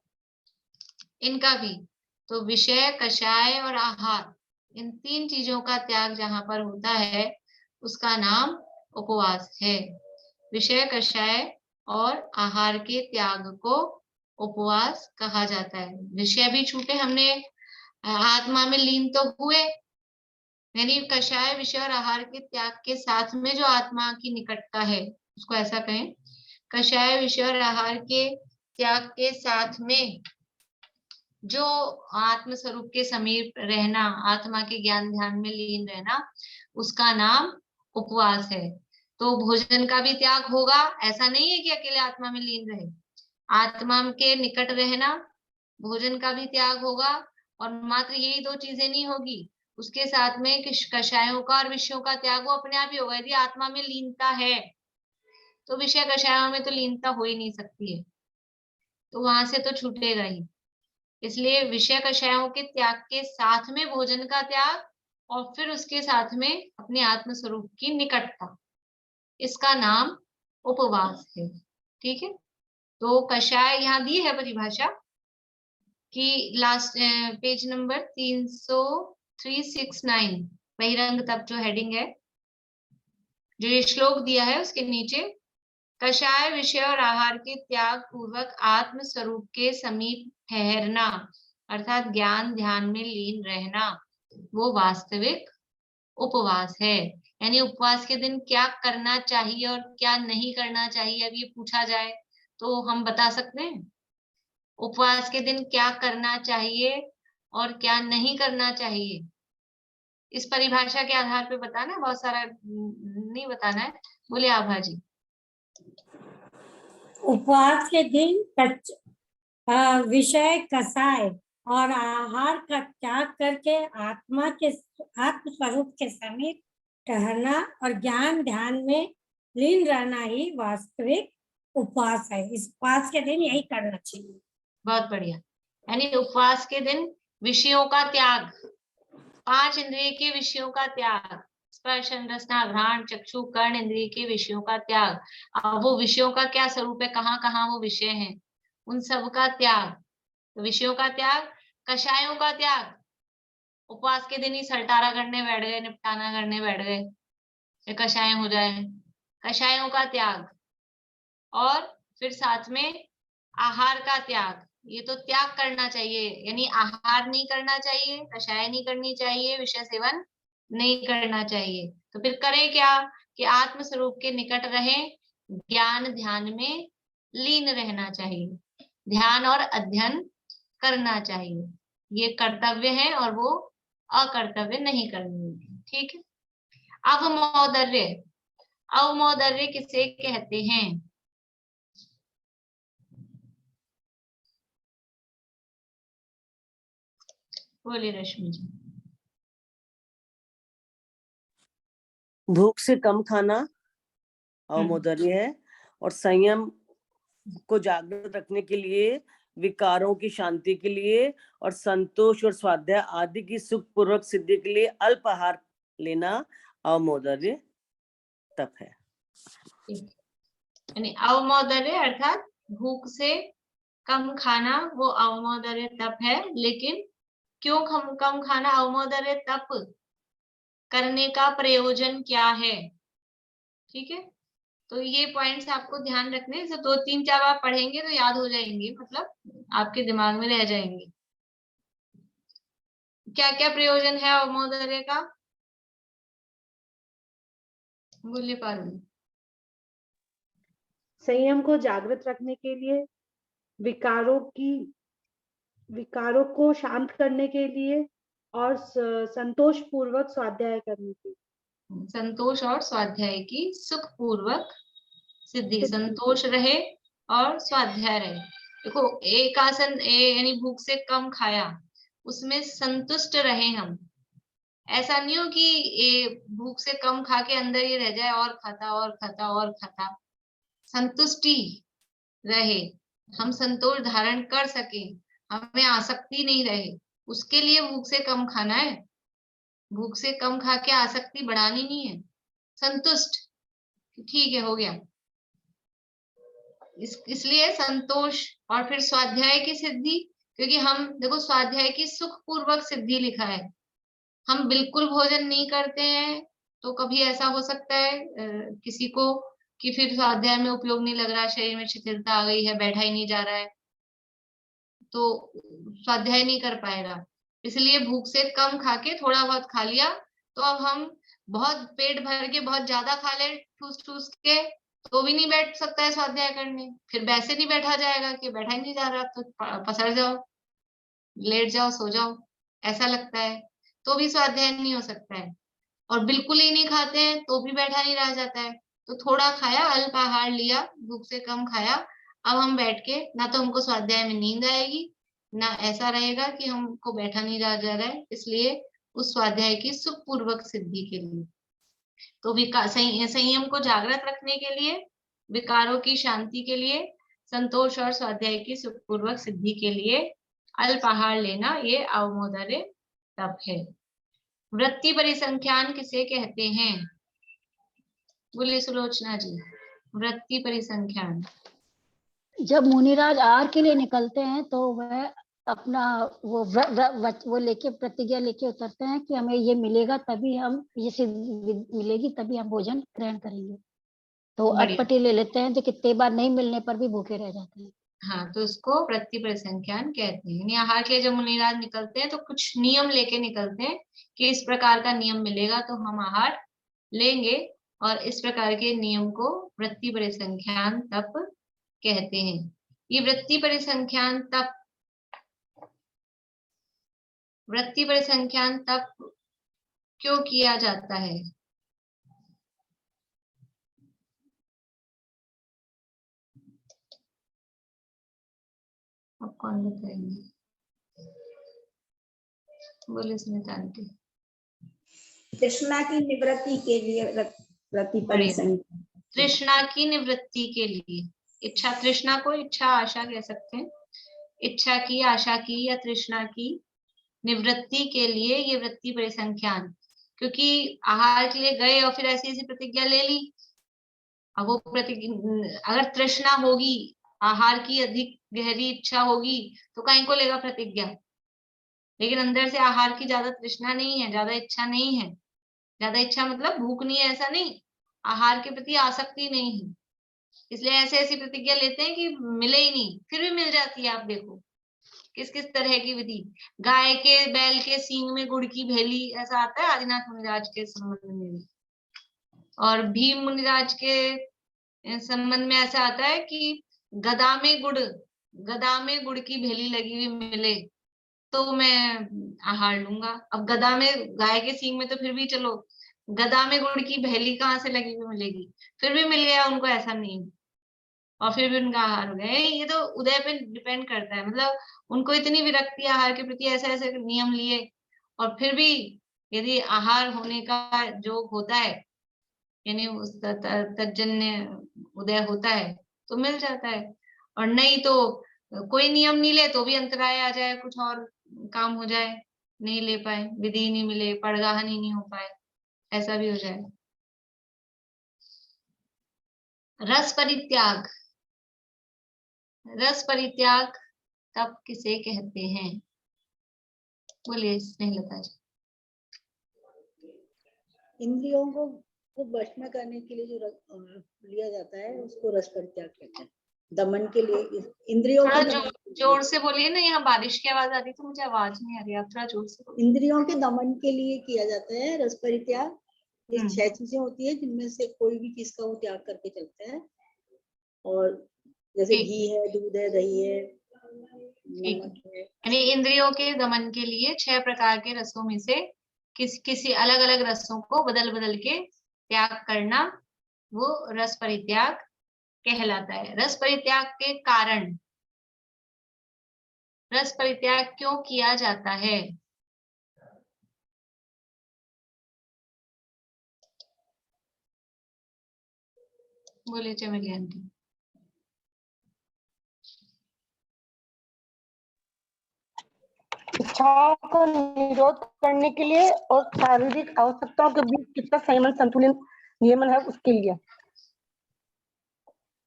इनका भी, तो विषय, कषाय और आहार, इन 3 चीजों का त्याग जहां पर होता है उसका नाम उपवास है। विषय, कषाय और आहार के त्याग को उपवास कहा जाता है। विषय भी छूटे, हमने आत्मा में लीन तो हुए, यानी कषाय, विषय और आहार के त्याग के साथ में जो आत्मा की निकटता है उसको ऐसा कहें। कषाय, विषय और आहार के त्याग के साथ में जो आत्म स्वरूप के समीप रहना, आत्मा के ज्ञान ध्यान में लीन रहना, उसका नाम उपवास है। तो भोजन का भी त्याग होगा, ऐसा नहीं है कि अकेले आत्मा में लीन रहे, आत्मा के निकट रहना, भोजन का भी त्याग होगा, और मात्र यही 2 चीजें नहीं होगी, उसके साथ में कषायों का और विषयों का त्याग वो अपने आप ही होगा। यदि आत्मा में लीनता है तो विषय कषायों में तो लीनता हो ही नहीं सकती है, तो वहां से तो छूटेगा ही। इसलिए विषय कषायों के त्याग के साथ में भोजन का त्याग, और फिर उसके साथ में अपने आत्म स्वरूप की निकटता, इसका नाम उपवास है। ठीक है, तो कषाय यहाँ दी है परिभाषा कि लास्ट पेज नंबर 369 बहिरंग तप जो हेडिंग है, जो ये श्लोक दिया है उसके नीचे कषाय विषय और आहार के त्याग पूर्वक आत्म स्वरूप के समीप ठहरना अर्थात ज्ञान ध्यान में लीन रहना, वो वास्तविक उपवास है। यानी उपवास के दिन क्या करना चाहिए और क्या नहीं करना चाहिए, अब ये पूछा जाए तो हम बता सकते हैं? उपवास के दिन क्या करना चाहिए और क्या नहीं करना चाहिए, इस परिभाषा के आधार पे बताना है, बहुत सारा नहीं बताना है। बोले आभा जी। उपवास के दिन विषय कसाय और आहार का त्याग करके आत्म स्वरूप के समीप ठहरना और ज्ञान ध्यान में लीन रहना ही वास्तविक उपवास है। इस उपवास के दिन यही करना चाहिए। बहुत बढ़िया। यानी उपवास के दिन विषयों का त्याग, 5 इंद्रिय के विषयों का त्याग, स्पर्श रसना घ्राण चक्षु कर्ण इंद्रिय के विषयों का त्याग। अब वो विषयों का क्या स्वरूप है, कहाँ कहाँ वो विषय हैं, उन सब का त्याग। तो विषयों का त्याग, कषायों का त्याग, उपवास के दिन ही सलटारा करने बैठ गए, निपटाना करने बैठ गए, ये कषाय हो जाए, कषायों का त्याग। और फिर साथ में आहार का त्याग, ये तो त्याग करना चाहिए, यानी आहार नहीं करना चाहिए, कषाय नहीं करनी चाहिए, विषय सेवन नहीं करना चाहिए। तो फिर करें क्या कि आत्म स्वरूप के निकट रहें, ज्ञान ध्यान में लीन रहना चाहिए, ध्यान और अध्ययन करना चाहिए, ये कर्तव्य है और वो अकर्तव्य नहीं करनी। ठीक है। अवमौदर्य, अवमौदर्य किसे कहते हैं? बोलिए रश्मि जी। भूख से कम खाना अवमौदर्य है, और संयम को जागृत रखने के लिए, विकारों की शांति के लिए और संतोष और स्वाध्याय आदि की सुखपूर्वक सिद्धि के लिए अल्प आहार लेना अवमौदर्य तप है। यानी अवमौदर्य अर्थात भूख से कम खाना, वो अवमौदर्य तप है। लेकिन क्यों कम खाना? अवमौदर्य तप करने का प्रयोजन क्या है? ठीक है, तो ये पॉइंट्स आपको ध्यान रखने, से 2-3-4 बार पढ़ेंगे तो याद हो जाएंगे, मतलब आपके दिमाग में रह जाएंगे। क्या क्या प्रयोजन है अवमौदर्य का? बोलिए पारुल। संयम को जागृत रखने के लिए, विकारों को शांत करने के लिए और संतोष पूर्वक स्वाध्याय करने के लिए। संतोष और स्वाध्याय की सुख पूर्वक सिद्धि, संतोष रहे और स्वाध्याय रहे। देखो एक आसन यानी भूख से कम खाया, उसमें संतुष्ट रहे हम। ऐसा नहीं हो कि भूख से कम खा के अंदर ये रह जाए और खाता और खाता और खाता। संतुष्टि रहे, हम संतोष धारण कर सके, हमें आसक्ति नहीं रहे, उसके लिए भूख से कम खाना है। भूख से कम खा के आसक्ति बढ़ानी नहीं है, संतुष्ट, ठीक है हो गया। इसलिए संतोष और फिर स्वाध्याय की सिद्धि, क्योंकि हम देखो स्वाध्याय की सुख पूर्वक सिद्धि लिखा है। हम बिल्कुल भोजन नहीं करते हैं तो कभी ऐसा हो सकता है किसी को कि फिर स्वाध्याय में उपयोग नहीं लग रहा, शरीर में शिथिलता आ गई है, बैठा ही नहीं जा रहा है, तो स्वाध्याय नहीं कर पाएगा। इसलिए भूख से कम खा के थोड़ा बहुत खा लिया, तो अब हम बहुत पेट भर के बहुत ज्यादा खा ले ठूस ठूस के तो भी नहीं बैठ सकता है स्वाध्याय करने। फिर वैसे नहीं बैठा जाएगा कि बैठा ही नहीं जा रहा, तो पसर जाओ, लेट जाओ, सो जाओ, ऐसा लगता है, तो भी स्वाध्याय नहीं हो सकता है। और बिल्कुल ही नहीं खाते हैं तो भी बैठा नहीं रह जाता है। तो थोड़ा खाया, अल्प आहार लिया, भूख से कम खाया, अब हम बैठ के ना तो हमको स्वाध्याय में नींद आएगी, ना ऐसा रहेगा कि हमको बैठा नहीं रहा जा रहा है। इसलिए उस स्वाध्याय की सुखपूर्वक सिद्धि के लिए, तो संयम को जागृत रखने के लिए, विकारों की शांति के लिए, संतोष और स्वाध्याय की सुखपूर्वक सिद्धि के लिए अल्प आहार लेना, ये अवमौदर्य तप है। वृत्ति परिसंख्यान किसे कहते हैं? बोलिए सुलोचना जी। वृत्ति परिसंख्यान, जब मुनिराज आहार के लिए निकलते हैं तो वह अपना वो लेके प्रतिज्ञा लेके उतरते हैं कि हमें ये मिलेगा तभी हम, ये सिद्धि मिलेगी तभी हम भोजन ग्रहण करेंगे। तो बढ़िया। अटपटी ले लेते हैं, तो कितने बार नहीं मिलने पर भी भूखे रह जाते हैं। हाँ, तो उसको वृत्ति परिसंख्यान कहते हैं। यानी आहार के लिए जब मुनिराज निकलते हैं तो कुछ नियम लेके निकलते हैं कि इस प्रकार का नियम मिलेगा तो हम आहार लेंगे, और इस प्रकार के नियम को वृत्ति परिसंख्यान तप कहते हैं। ये वृत्ति परिसंख्यान तप क्यों किया जाता है? अब कौन बताएंगे? बोले सुनीता आंटी। तृष्णा की निवृत्ति के लिए वृत्ति परिसंख्यान। तृष्णा की निवृत्ति के लिए, इच्छा, तृष्णा को इच्छा आशा कह सकते हैं। इच्छा की, आशा की या तृष्णा की निवृत्ति के लिए ये वृत्ति परिसंख्यान, क्योंकि आहार के लिए गए और फिर ऐसी प्रतिज्ञा ले ली। अब वो प्रतिज्ञा, अगर तृष्णा होगी, आहार की अधिक गहरी इच्छा होगी, तो कहीं को लेगा प्रतिज्ञा। लेकिन अंदर से आहार की ज्यादा तृष्णा नहीं है, ज्यादा इच्छा नहीं है। ज्यादा इच्छा मतलब भूख नहीं है, ऐसा नहीं, आहार के प्रति आसक्ति नहीं है। इसलिए ऐसी प्रतिज्ञा लेते हैं कि मिले ही नहीं, फिर भी मिल जाती है। आप देखो किस किस तरह की विधि, गाय के बैल के सींग में गुड़ की भेली, ऐसा आता है आदिनाथ मुनिराज के संबंध में भी। और भीम मुनिराज के संबंध में ऐसा आता है कि गदा में गुड़ की भेली लगी हुई मिले तो मैं आहार लूंगा। अब गदा में, गाय के सींग में तो फिर भी चलो, गदा में गुड़ की भेली कहाँ से लगी हुई मिलेगी? फिर भी मिल गया उनको, ऐसा नहीं, और फिर भी उनका आहार हो गया। ये तो उदय पे डिपेंड करता है, मतलब उनको इतनी विरक्ति आहार के प्रति, ऐसे ऐसे नियम लिए, और फिर भी यदि आहार होने का जो होता है, यानी उस तज्जन्य उदय होता है तो मिल जाता है। और नहीं तो कोई नियम नहीं ले तो भी अंतराय आ जाए, कुछ और काम हो जाए, नहीं ले पाए, विधि नहीं मिले, पड़गाहन ही नहीं हो पाए, ऐसा भी हो जाए। रस परित्याग तब किसे कहते हैं? बोलिए स्नेहलता जी। इंद्रियों को वश में करने के लिए जो लिया जाता है उसको रस परित्याग कहते हैं। दमन के लिए इंद्रियों के जोर से बोलिए ना, यहाँ बारिश की आवाज आ रही तो मुझे आवाज नहीं आ रही, आप थोड़ा जोर से। इंद्रियों के दमन के लिए किया जाता है रस परित्याग। ये 6 चीजें होती है जिनमें से कोई भी चीज का वो त्याग करके चलते हैं। और जैसे घी है, दूध है, दही है, नमक है। यानी इंद्रियों के दमन के लिए 6 प्रकार के रसों में से किसी अलग अलग रसों को बदल बदल के त्याग करना, वो रस परित्याग कहलाता है। रस परित्याग के कारण, रस परित्याग क्यों किया जाता है? बोलिए चमेली आंटी। इच्छाओं का निरोध करने के लिए और शारीरिक आवश्यकताओं के बीच कितना संयमन संतुलन नियमन है उसके लिए।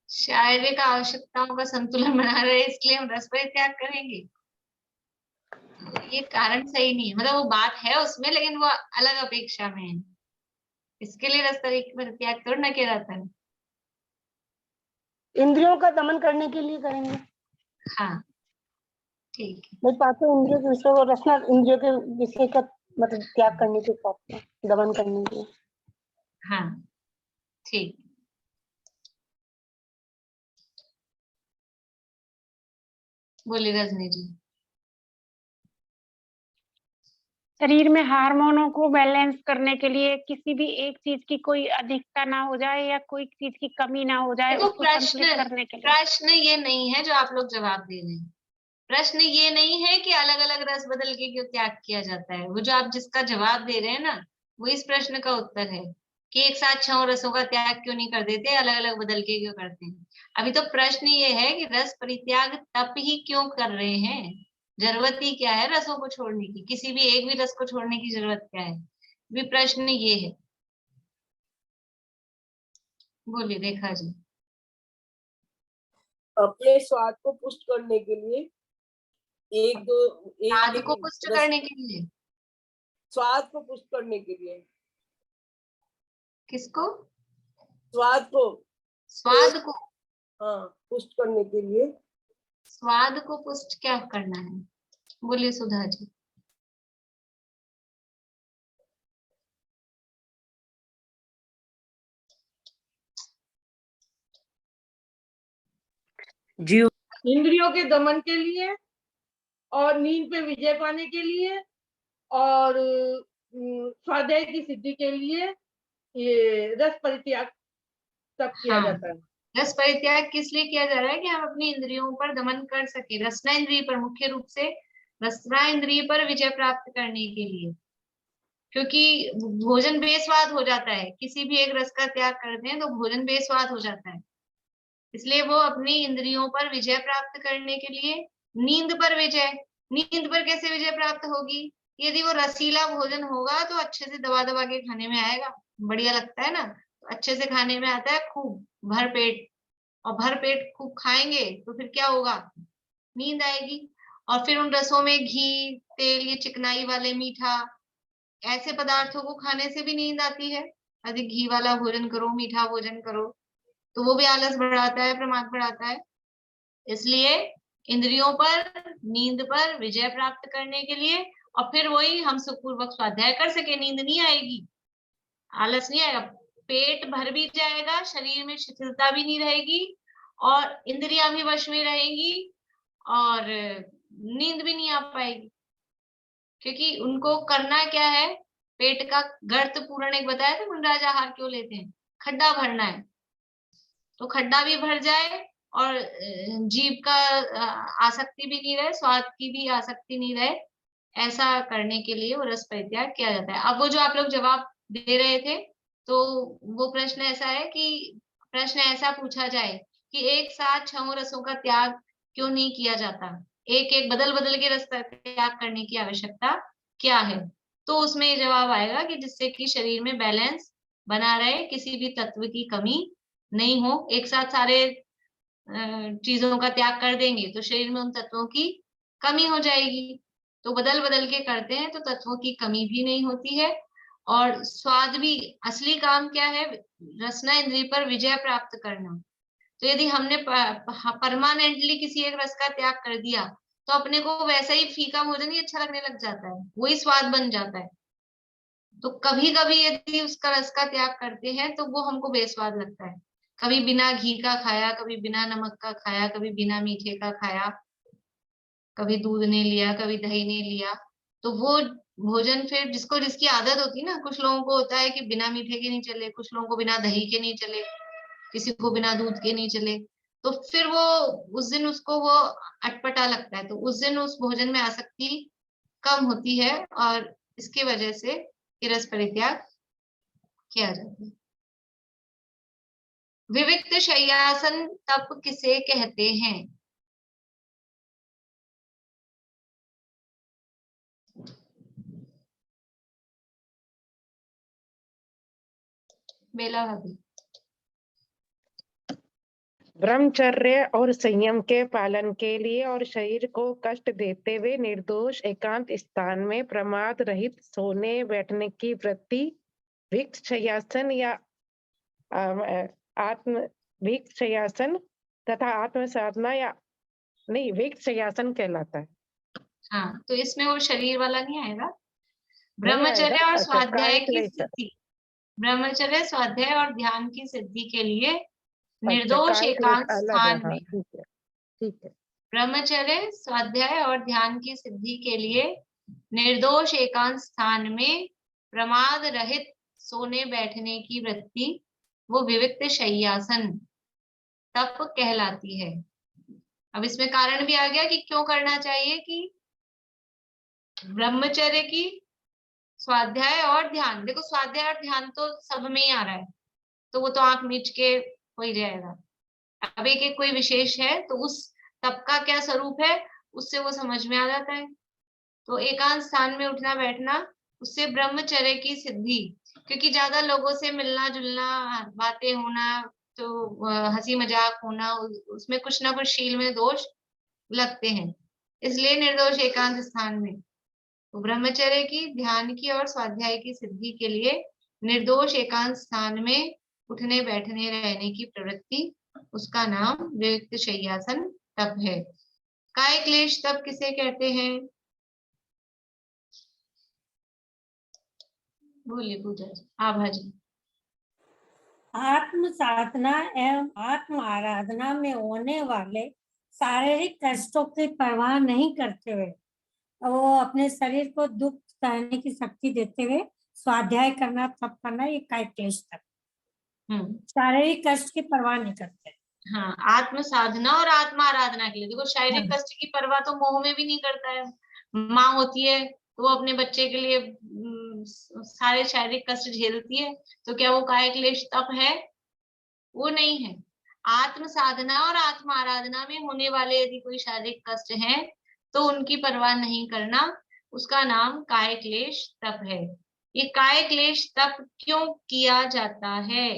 शारीरिक आवश्यकताओं का संतुलन बना रहे इसलिए हम रस परित्याग करेंगे, ये कारण सही नहीं है। मतलब वो बात है उसमें, लेकिन वो अलग अपेक्षा में है। इसके लिए रस परित्याग थोड़ा ना किया जाता है। इंद्रियों का दमन करने के लिए करेंगे। हाँ ठीक है। नहीं, 5 इंद्रियों के विषय और रचना इंद्रियों के विषय का मतलब त्याग करने के साथ दमन करने के लिए। हाँ ठीक। बोलिए रजनी जी। शरीर में हार्मोनों को बैलेंस करने के लिए किसी भी एक चीज की कोई अधिकता ना हो जाए या कोई चीज की कमी ना हो जाए, तो उसको संतुलित करने के लिए। प्रश्न ये नहीं है जो आप लोग जवाब दे रहे हैं। प्रश्न ये नहीं है कि अलग अलग रस बदल के क्यों त्याग किया जाता है। वो जो आप जिसका जवाब दे रहे हैं ना, वो इस प्रश्न का उत्तर है कि एक साथ 6 रसों का त्याग क्यों नहीं कर देते, अलग अलग बदल के क्यों करते हैं। अभी तो प्रश्न ये है कि रस परित्याग तप ही क्यों कर रहे हैं, जरूरत ही क्या है रसों को छोड़ने की, किसी भी एक भी रस को छोड़ने की जरूरत क्या है, भी प्रश्न ये है। बोलिए रेखा जी। अपने स्वाद को पुष्ट करने के लिए स्वाद को पुष्ट करने के लिए, स्वाद को पुष्ट करने के लिए, किसको? स्वाद को, स्वाद को, हाँ, पुष्ट करने के लिए। स्वाद को पुष्ट क्या करना है, बोलिए सुधा जी। जीव इंद्रियों के दमन के लिए और नींद पे विजय पाने के लिए और स्वाध्याय की सिद्धि के लिए ये रस परित्याग तब किया जाता है। रस परित्याग किस लिए किया जा रहा है कि हम अपनी इंद्रियों पर दमन कर सके, रसना इंद्रिय पर, मुख्य रूप से रसना इंद्रिय पर विजय प्राप्त करने के लिए। क्योंकि भोजन बेस्वाद हो जाता है, किसी भी एक रस का त्याग करते हैं तो भोजन बेस्वाद हो जाता है। इसलिए वो अपनी इंद्रियों पर विजय प्राप्त करने के लिए नींद पर विजय, नींद पर कैसे विजय प्राप्त होगी, यदि वो रसीला भोजन होगा तो अच्छे से दबा दबा के खाने में आएगा, बढ़िया लगता है ना, तो अच्छे से खाने में आता है खूब भर पेट, और भर पेट खूब खाएंगे तो फिर क्या होगा, नींद आएगी। और फिर उन रसों में घी, तेल, ये चिकनाई वाले, मीठा, ऐसे पदार्थों को खाने से भी नींद आती है। अधिक घी वाला भोजन करो, मीठा भोजन करो तो वो भी आलस बढ़ाता है, प्रमाद बढ़ाता है। इसलिए इंद्रियों पर, नींद पर विजय प्राप्त करने के लिए, और फिर वही हम सुखपूर्वक स्वाध्याय कर सके, नींद नहीं आएगी, आलस नहीं आएगा, पेट भर भी जाएगा, शरीर में शिथिलता भी नहीं रहेगी और इंद्रियां भी वश में रहेंगी और नींद भी नहीं आ पाएगी। क्योंकि उनको करना क्या है, पेट का गर्त पूरण, एक बताया था मुनिराज आहार क्यों लेते हैं, खड्डा भरना है, तो खड्डा भी भर जाए और जीभ का आसक्ति भी नहीं रहे, स्वाद की भी आसक्ति नहीं रहे, ऐसा करने के लिए वो रस परित्याग किया जाता है। अब वो जो आप लोग जवाब दे रहे थे, तो वो प्रश्न ऐसा है कि प्रश्न ऐसा पूछा जाए कि एक साथ 6 रसों का त्याग क्यों नहीं किया जाता, एक एक बदल बदल के रस का त्याग करने की आवश्यकता क्या है, तो उसमें ये जवाब आएगा कि जिससे कि शरीर में बैलेंस बना रहे, किसी भी तत्व की कमी नहीं हो। एक साथ सारे चीजों का त्याग कर देंगे तो शरीर में उन तत्वों की कमी हो जाएगी, तो बदल बदल के करते हैं तो तत्वों की कमी भी नहीं होती है। और स्वाद भी, असली काम क्या है, रसना इंद्रिय पर विजय प्राप्त करना। तो यदि हमने परमानेंटली किसी एक रस का त्याग कर दिया तो अपने को वैसा ही फीका भोजन ही अच्छा लगने लग जाता है, वही स्वाद बन जाता है। तो कभी कभी यदि उसका रस का त्याग करते हैं तो वो हमको बेस्वाद लगता है, कभी बिना घी का खाया, कभी बिना नमक का खाया, कभी बिना मीठे का खाया, कभी दूध नहीं लिया, कभी दही नहीं लिया, तो वो भोजन फिर जिसको जिसकी आदत होती है ना, कुछ लोगों को होता है कि बिना मीठे के नहीं चले, कुछ लोगों को बिना दही के नहीं चले, किसी को बिना दूध के नहीं चले, तो फिर वो उस दिन उसको वो अटपटा लगता है, तो उस दिन उस भोजन में आसक्ति कम होती है और इसकी वजह से रस परित्याग किया जाता है। विविक्त शय्यासन तप किसे कहते हैं? बेला भाभी। ब्रह्मचर्य और संयम के पालन के लिए और शरीर को कष्ट देते हुए निर्दोष एकांत स्थान में प्रमाद रहित सोने बैठने की वृत्ति विक्त शय्यासन या आत्म विक्त शय्यासन तथा आत्म साधना या नहीं विक्त शय्यासन कहलाता है। हाँ, तो इसमें वो शरीर वाला नहीं आएगा। ब्रह्मचर्य और स्वाध्याय की सिद्धि, ब्रह्मचर्य, स्वाध्याय और ध्यान की सिद्धि के लिए निर्दोष एकांत स्थान में, ठीक है, ब्रह्मचर्य, स्वाध्याय और ध्यान की सिद्धि के लिए निर्दोष एकांत स्थान में प्रमाद रहित सोने बैठने की वृत्ति, वो विविक्त शय्यासन तप कहलाती है। अब इसमें कारण भी आ गया कि क्यों करना चाहिए, कि ब्रह्मचर्य की, स्वाध्याय और ध्यान, देखो स्वाध्याय और ध्यान तो सब में ही आ रहा है, तो वो तो आंख मीच के हो ही जाएगा। अब एक एक कोई विशेष है तो उस तप का क्या स्वरूप है उससे वो समझ में आ जाता है। तो एकांत स्थान में उठना बैठना, उससे ब्रह्मचर्य की सिद्धि, क्योंकि ज्यादा लोगों से मिलना जुलना, बातें होना, तो हंसी मजाक होना, उसमें कुछ ना कुछ शील में दोष लगते हैं, इसलिए निर्दोष एकांत स्थान में, तो ब्रह्मचर्य की, ध्यान की और स्वाध्याय की सिद्धि के लिए निर्दोष एकांत स्थान में उठने बैठने रहने की प्रवृत्ति, उसका नाम विविक्त शय्यासन तप है। काय क्लेश तप किसे कहते हैं? बोलिए पूजा जी, आभा जी। आत्म साधना एवं आत्म आराधना में होने वाले शारीरिक कष्टों की परवाह नहीं करते हुए वो अपने शरीर को दुख सहने की शक्ति देते हुए स्वाध्याय करना, तप करना, ये काय क्लेश तप। शारीरिक कष्ट की परवाह नहीं करते। हाँ, आत्म साधना और आत्मा आराधना के लिए देखो, शारीरिक कष्ट की परवाह तो मोह में भी नहीं करता है। माँ होती है तो वो अपने बच्चे के लिए सारे शारीरिक कष्ट झेलती है, तो क्या वो काय क्लेश तप है? वो नहीं है। आत्म साधना और आत्मा आराधना में होने वाले यदि कोई शारीरिक कष्ट है तो उनकी परवाह नहीं करना, उसका नाम काय क्लेश तप है। ये काय क्लेश तप क्यों किया जाता है?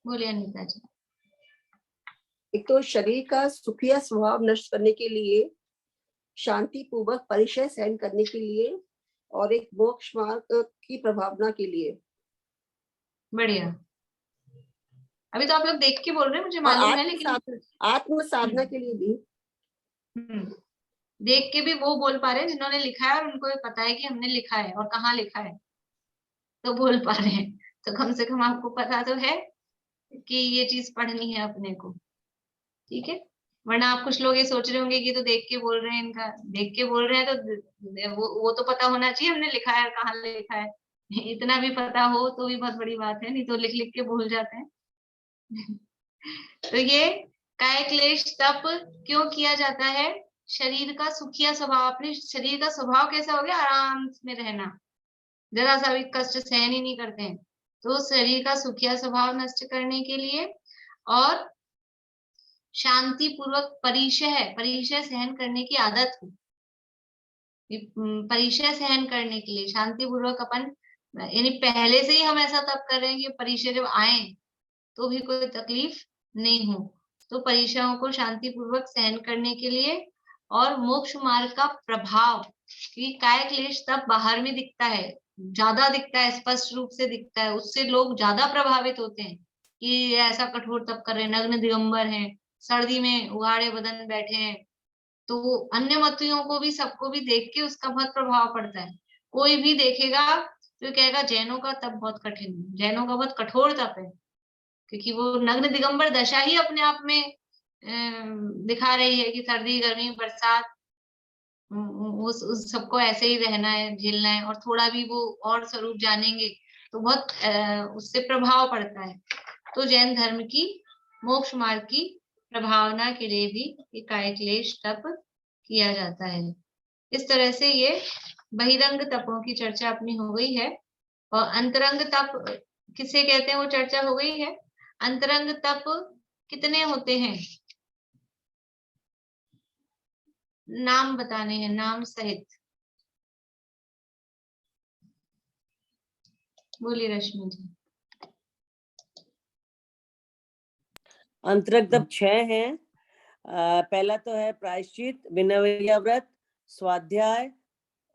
बोलिए अनिता जी। एक तो शरीर का सुखिया स्वभाव नष्ट करने के लिए, शांति पूर्वक परिचय सहन करने के लिए, और एक मोक्ष मार्ग की प्रभावना के लिए। बढ़िया। अभी तो आप लोग देख के बोल रहे हैं, मुझे मालूम है, लेकिन आत्म साधना के लिए भी देख के भी वो बोल पा रहे हैं जिन्होंने लिखा है और उनको भी पता है कि हमने लिखा है और कहाँ लिखा है, तो बोल पा रहे हैं। तो कम से कम आपको पता तो है कि ये चीज पढ़नी है अपने को, ठीक है। वरना आप कुछ लोग ये सोच रहे होंगे कि तो देख के बोल रहे हैं, इनका देख के बोल रहे हैं तो वो तो पता होना चाहिए हमने लिखा है और कहाँ लिखा है। इतना भी पता हो तो भी बहुत बड़ी बात है, नहीं तो लिख लिख के भूल जाते हैं। तो ये काय क्लेश तप क्यों किया जाता है? शरीर का सुखिया स्वभाव, अपने शरीर का स्वभाव कैसा हो गया? आराम में रहना, जरा सा भी कष्ट सहन ही नहीं करते हैं, तो शरीर का सुखिया स्वभाव नष्ट करने के लिए और शांति पूर्वक परिचय सहन करने की आदत हो। परिचय सहन करने के लिए शांति पूर्वक अपन, यानी पहले से ही हम ऐसा तब कर रहे हैं कि परिचय जब आए तो भी कोई तकलीफ नहीं हो, तो परिचयों को शांति पूर्वक सहन करने के लिए और मोक्ष मार्ग का प्रभाव, क्योंकि काय क्लेश तब बाहर में दिखता है, ज्यादा दिखता है, स्पष्ट रूप से दिखता है, उससे लोग ज्यादा प्रभावित होते हैं कि ऐसा कठोर तप कर रहे हैं, नग्न दिगंबर हैं, सर्दी में उगाड़े बदन बैठे हैं, तो अन्य मतियों को भी, सबको भी देख के उसका बहुत प्रभाव पड़ता है। कोई भी देखेगा तो कहेगा जैनों का तप बहुत कठिन है, जैनों का बहुत कठोर तप है, क्योंकि वो नग्न दिगंबर दशा ही अपने आप में दिखा रही है कि सर्दी गर्मी बरसात उस सबको ऐसे ही रहना है, झेलना है, और थोड़ा भी वो और स्वरूप जानेंगे तो बहुत उससे प्रभाव पड़ता है। तो जैन धर्म की मोक्ष मार्ग की प्रभावना के लिए भी ये काय क्लेश तप किया जाता है। इस तरह से ये बहिरंग तपों की चर्चा अपनी हो गई है, और अंतरंग तप किसे कहते हैं वो चर्चा हो गई है। अंतरंग तप कितने होते हैं? नाम बताने हैं, नाम सहित। बोलिए रश्मि जी। अंतरंग तप 6 हैं। पहला तो है प्रायश्चित, विनय व्रत, स्वाध्याय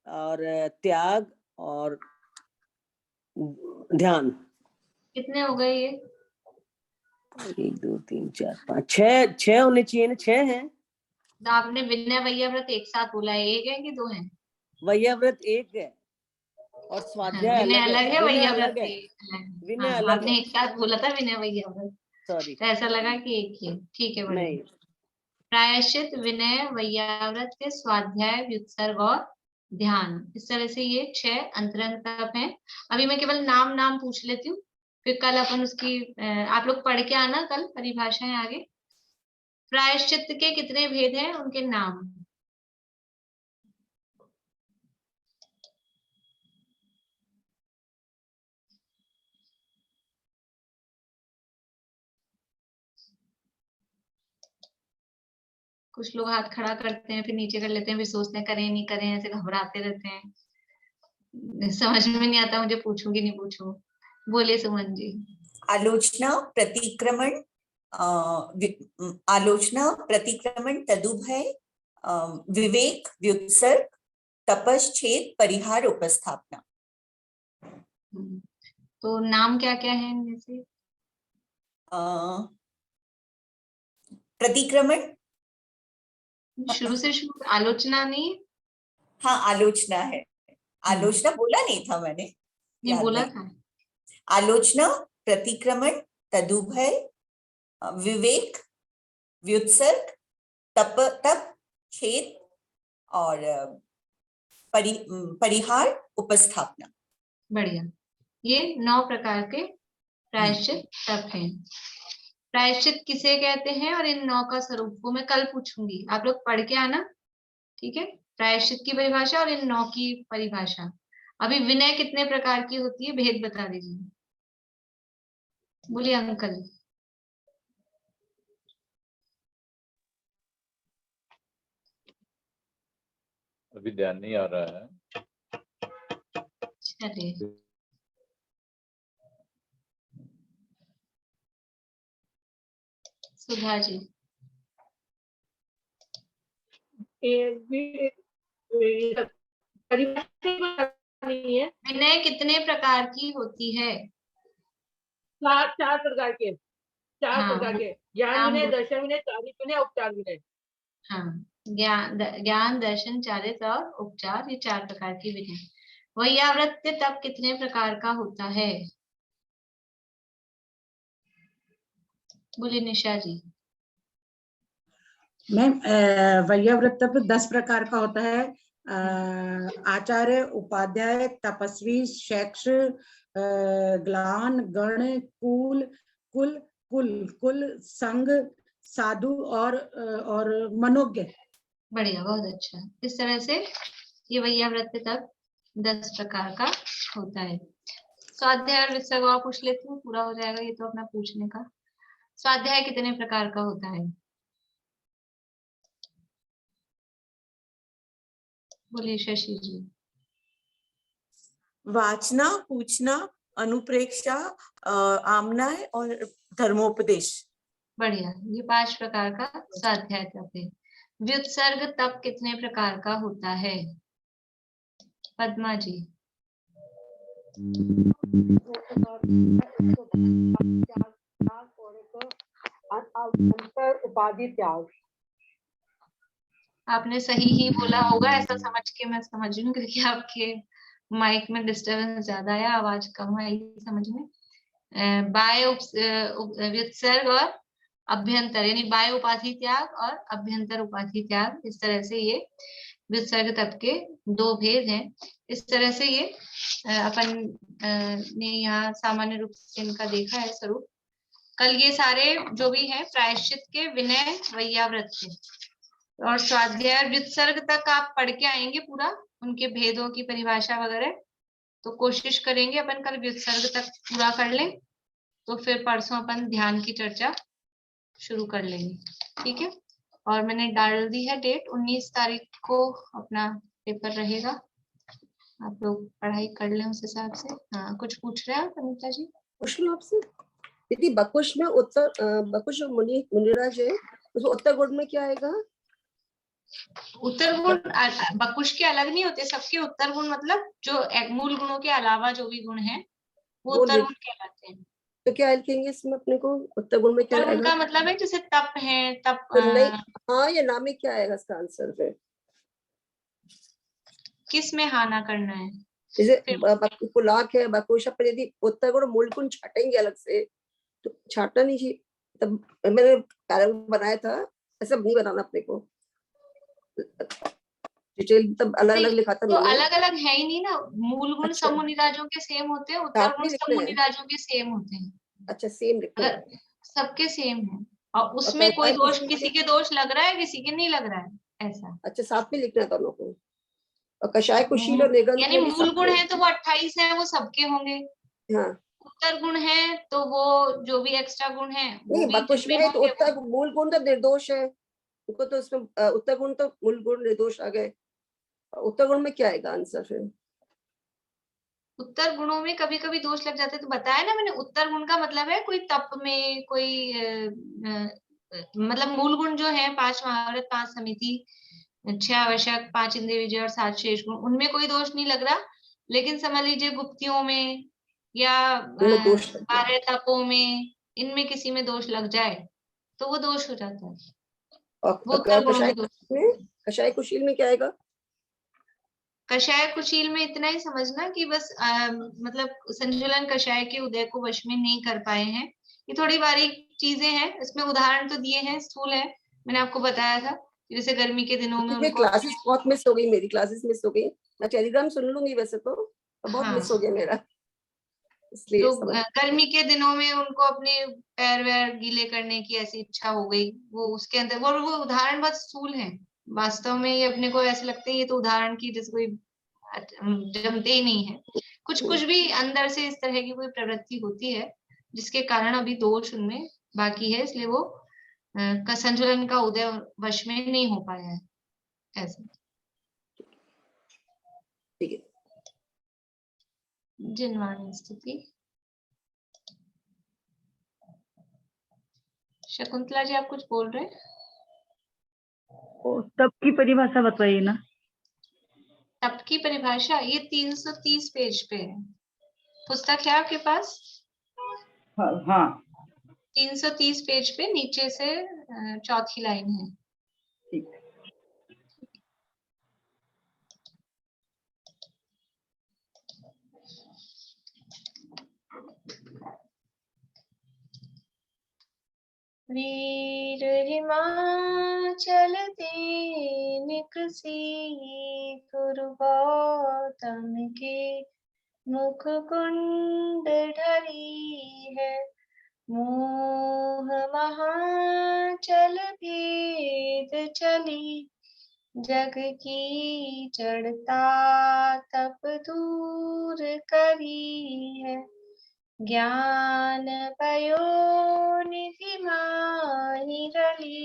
और त्याग और ध्यान। कितने हो गए ये? 1 2 3 4 5 6 होने चाहिए ना, 6 हैं। तो आपने विनय वैया व्रत एक साथ बोला है, एक है कि दो हैं? वैया व्रत एक है और स्वाध्याय विनय अलग है, वैया व्रत है। विनय अलग आपने है। एक साथ बोला था विनय वैया व्रत, सॉरी, तो ऐसा लगा कि एक ही है। ठीक है, बढ़िया। नहीं। प्रायश्चित, विनय वैयाव्रत के स्वाध्याय, व्युत्सर्ग और ध्यान, इस तरह से ये 6 अंतरंग तप हैं। अभी मैं केवल नाम पूछ लेती हूँ, फिर कल अपन उसकी आप लोग पढ़ के आना कल परिभाषाएं आगे। प्रायश्चित के कितने भेद हैं, उनके नाम? कुछ लोग हाथ खड़ा करते हैं, फिर नीचे कर लेते हैं, फिर सोचते हैं करें नहीं करें, ऐसे घबराते रहते हैं, समझ में नहीं आता मुझे पूछूं कि नहीं पूछूं। बोलिए सुमन जी। आलोचना प्रतिक्रमण, आलोचना प्रतिक्रमण तदुभय, विवेक व्युत्सर्ग, तपश्चेद परिहार उपस्थापना। तो नाम क्या क्या है इनमें से? प्रतिक्रमण शुरू से शुरू आलोचना नहीं? हाँ आलोचना है, आलोचना बोला नहीं था मैंने, नहीं बोला था। आलोचना प्रतिक्रमण तदुभय, विवेक व्युत्सर्ग, तप छेद और परिहार उपस्थापना। बढ़िया। ये 9 प्रकार के प्रायश्चित तप हैं। प्रायश्चित किसे कहते हैं और इन 9 का स्वरूप को मैं कल पूछूंगी, आप लोग पढ़ के आना, ठीक है? प्रायश्चित की परिभाषा और इन 9 की परिभाषा। अभी विनय कितने प्रकार की होती है, भेद बता दीजिए। बोलिए अंकल। अभी ध्यान नहीं आ रहा है। चलिए सुधा जी। विनय कितने प्रकार की होती है? 4 प्रकार के, 4 हाँ, प्रकार के, ज्ञान नाम विनय, बोलो। दर्शन विनय, चारित्र विनय, उपचार विनय। हाँ, ज्ञान दर्शन चारित्र और उपचार, ये 4 प्रकार की विनय। वैयावृत्य तप कितने प्रकार का होता है? बोलिए निशा जी। मैम वैयावृत्त 10 प्रकार का होता है। आचार्य, उपाध्याय, तपस्वी, शैक्ष, ग्लान, गण, कुल, कुल, कुल, कुल, संघ, साधु और मनोज्ञ। बढ़िया, बहुत अच्छा। इस तरह से ये वैयावृत्य तप 10 प्रकार का होता है। स्वाध्याय और विसर्ग और पूछ लेती हूँ, पूरा हो जाएगा ये तो अपना पूछने का। स्वाध्याय कितने प्रकार का होता है? बोलिए शशि जी। वाचना, पूछना, अनुप्रेक्षा, आमनाय और धर्मोपदेश। बढ़िया, ये 5 प्रकार का स्वाध्याय तप है। व्युत्सर्ग तप कितने प्रकार का होता है? पद्मा जी। अंतर उपाधि त्याग। आपने सही ही बोला होगा ऐसा समझ के मैं समझ रही हूँ, क्योंकि आपके माइक में डिस्टरबेंस ज्यादा है, आवाज कम आई समझ में। बाय व्युत्सर्ग और अभ्यंतर, यानी बाय उपाधि त्याग और अभ्यंतर उपाधि त्याग, इस तरह से ये व्युत्सर्ग तप के 2 भेद हैं। इस तरह से ये अपन ने यहाँ सामान्य रूप से इनका देखा है स्वरूप। कल ये सारे जो भी हैं प्रायश्चित के, विनय, वैयावृत्य और स्वाध्याय व्युत्सर्ग तक आप पढ़ के आएंगे पूरा, उनके भेदों की परिभाषा वगैरह। तो कोशिश करेंगे अपन कल व्युत्सर्ग तक पूरा कर लें, तो फिर परसों अपन ध्यान की चर्चा शुरू कर लेंगे, ठीक है? और मैंने डाल दी है डेट, 19 तारीख को अपना पेपर रहेगा, आप लोग पढ़ाई कर लें उस हिसाब से। हाँ, कुछ पूछ रहे हैं अनीता जी? पूछ लो आपसे दीदी। बकुश में बकुश मुनिराज है, उसमें उत्तर गुण में क्या आएगा? उत्तर गुण बकुश के अलग नहीं होते, सबके उत्तर गुण मतलब जो मूल गुणों के अलावा जो भी गुण हैं वो उत्तर गुण कहलाते हैं। तो क्या लिखेंगे इसमें अपने को? उत्तर गुण में क्या उत्तर गुण आएगा? का मतलब है जैसे तप है, तप तो नहीं, हाँ या ना में क्या आएगा इसका आंसर? फिर किस में हाँ ना करना है? जैसे पुलाक है, बकुश, पर यदि उत्तर गुण मूल गुण छाटेंगे अलग से तो छाटना नहीं चाहिए। तब मैंने पैराग्राफ बनाया था, ऐसा नहीं बनाना अपने को, डिटेल तब अलग अलग लिखा था तो मैंने। अलग अलग है ही नहीं ना, मूल गुण सब मुनिराजों के सेम होते हैं, उत्तर गुण सब मुनिराजों के सेम होते हैं। अच्छा, सेम लिखना है, सबके सेम है, और उसमें कोई दोष, किसी के दोष लग रहा है, किसी के नहीं लग रहा है, ऐसा। अच्छा, साथ में लिखना है दोनों को। और कषाय, कुशील और निगंध यानी मूल गुण है तो वो 28 है, वो सबके होंगे। हाँ, उत्तर गुण है तो वो जो भी एक्स्ट्रा गुण है नहीं, बकुश में तो उत्तर मूल गुण तो निर्दोष है, उनको तो उसमें उत्तर गुण तो मूल गुण निर्दोष आ गए। उत्तर गुण में क्या आएगा आंसर? फिर उत्तर गुणों में कभी कभी दोष लग जाते हैं। तो बताया ना मैंने, उत्तर गुण का मतलब है कोई तप में, कोई मतलब मूल गुण जो है 5 महाव्रत, 5 समिति, 6 आवश्यक, 5 इंद्रिय विजय और 7 शेष गुण, उनमें कोई दोष नहीं लग रहा। लेकिन समझ लीजिए गुप्तियों में या उनमें दोष लगता है। 12 तपों में, इनमें किसी में दोष लग जाए तो वो दोष हो जाता है, वो उत्तर गुणों के दोष। कषाय कुशील में क्या आएगा? कषाय कुशील में इतना ही समझना कि बस मतलब संचलन कषाय के उदय को वश में नहीं कर पाए हैं। ये थोड़ी बारीक चीजें हैं, इसमें उदाहरण तो दिए हैं, स्थूल है, मैंने आपको बताया था जैसे गर्मी के दिनों में उनको क्लासेस बहुत मिस हो गई, मेरी क्लासेस मिस हो गई। मैं टेलीग्राम सुन लूंगी वैसे तो बहुत मिस हो गया मेरा, इसलिए तो गर्मी के दिनों में उनको अपने पैर वैर गीले करने की ऐसी इच्छा हो गई, वो उसके अंदर वो उदाहरण बहुत स्थूल है। वास्तव में ये अपने को ऐसे लगता है ये तो उदाहरण की जैसे कोई जमते ही नहीं है। कुछ कुछ भी अंदर से इस तरह की कोई प्रवृत्ति होती है जिसके कारण अभी दोष उनमें बाकी है, इसलिए वो संचलन का उदय वश में नहीं हो पाया है ऐसे। ठीक है। जिनवाणी स्थिति। शकुंतला जी आप कुछ बोल रहे हैं? तप की परिभाषा बताइए ना। तप की परिभाषा ये 330 पेज पे है। पुस्तक है आपके पास? हाँ 330 पेज पे नीचे से चौथी लाइन है। ठीक। वीर हिमाचल निकसी गुरु गौतम के मुख कुंड ढरी है। मोह महाचल भेद चली जग की जड़ता तप दूर करी है। ज्ञान पयोनिधि माहि रली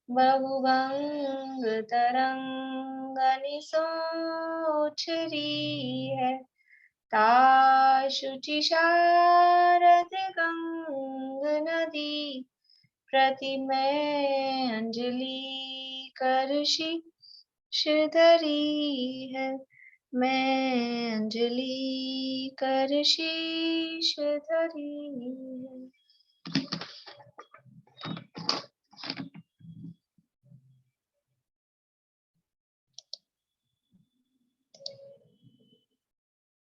बहुभंग तरंगनि सोचरी है। ताशुचि शारद गंग नदी प्रतिमय अंजलि कर शीश धरी है। मैं अंजलि कर शीश धरी है।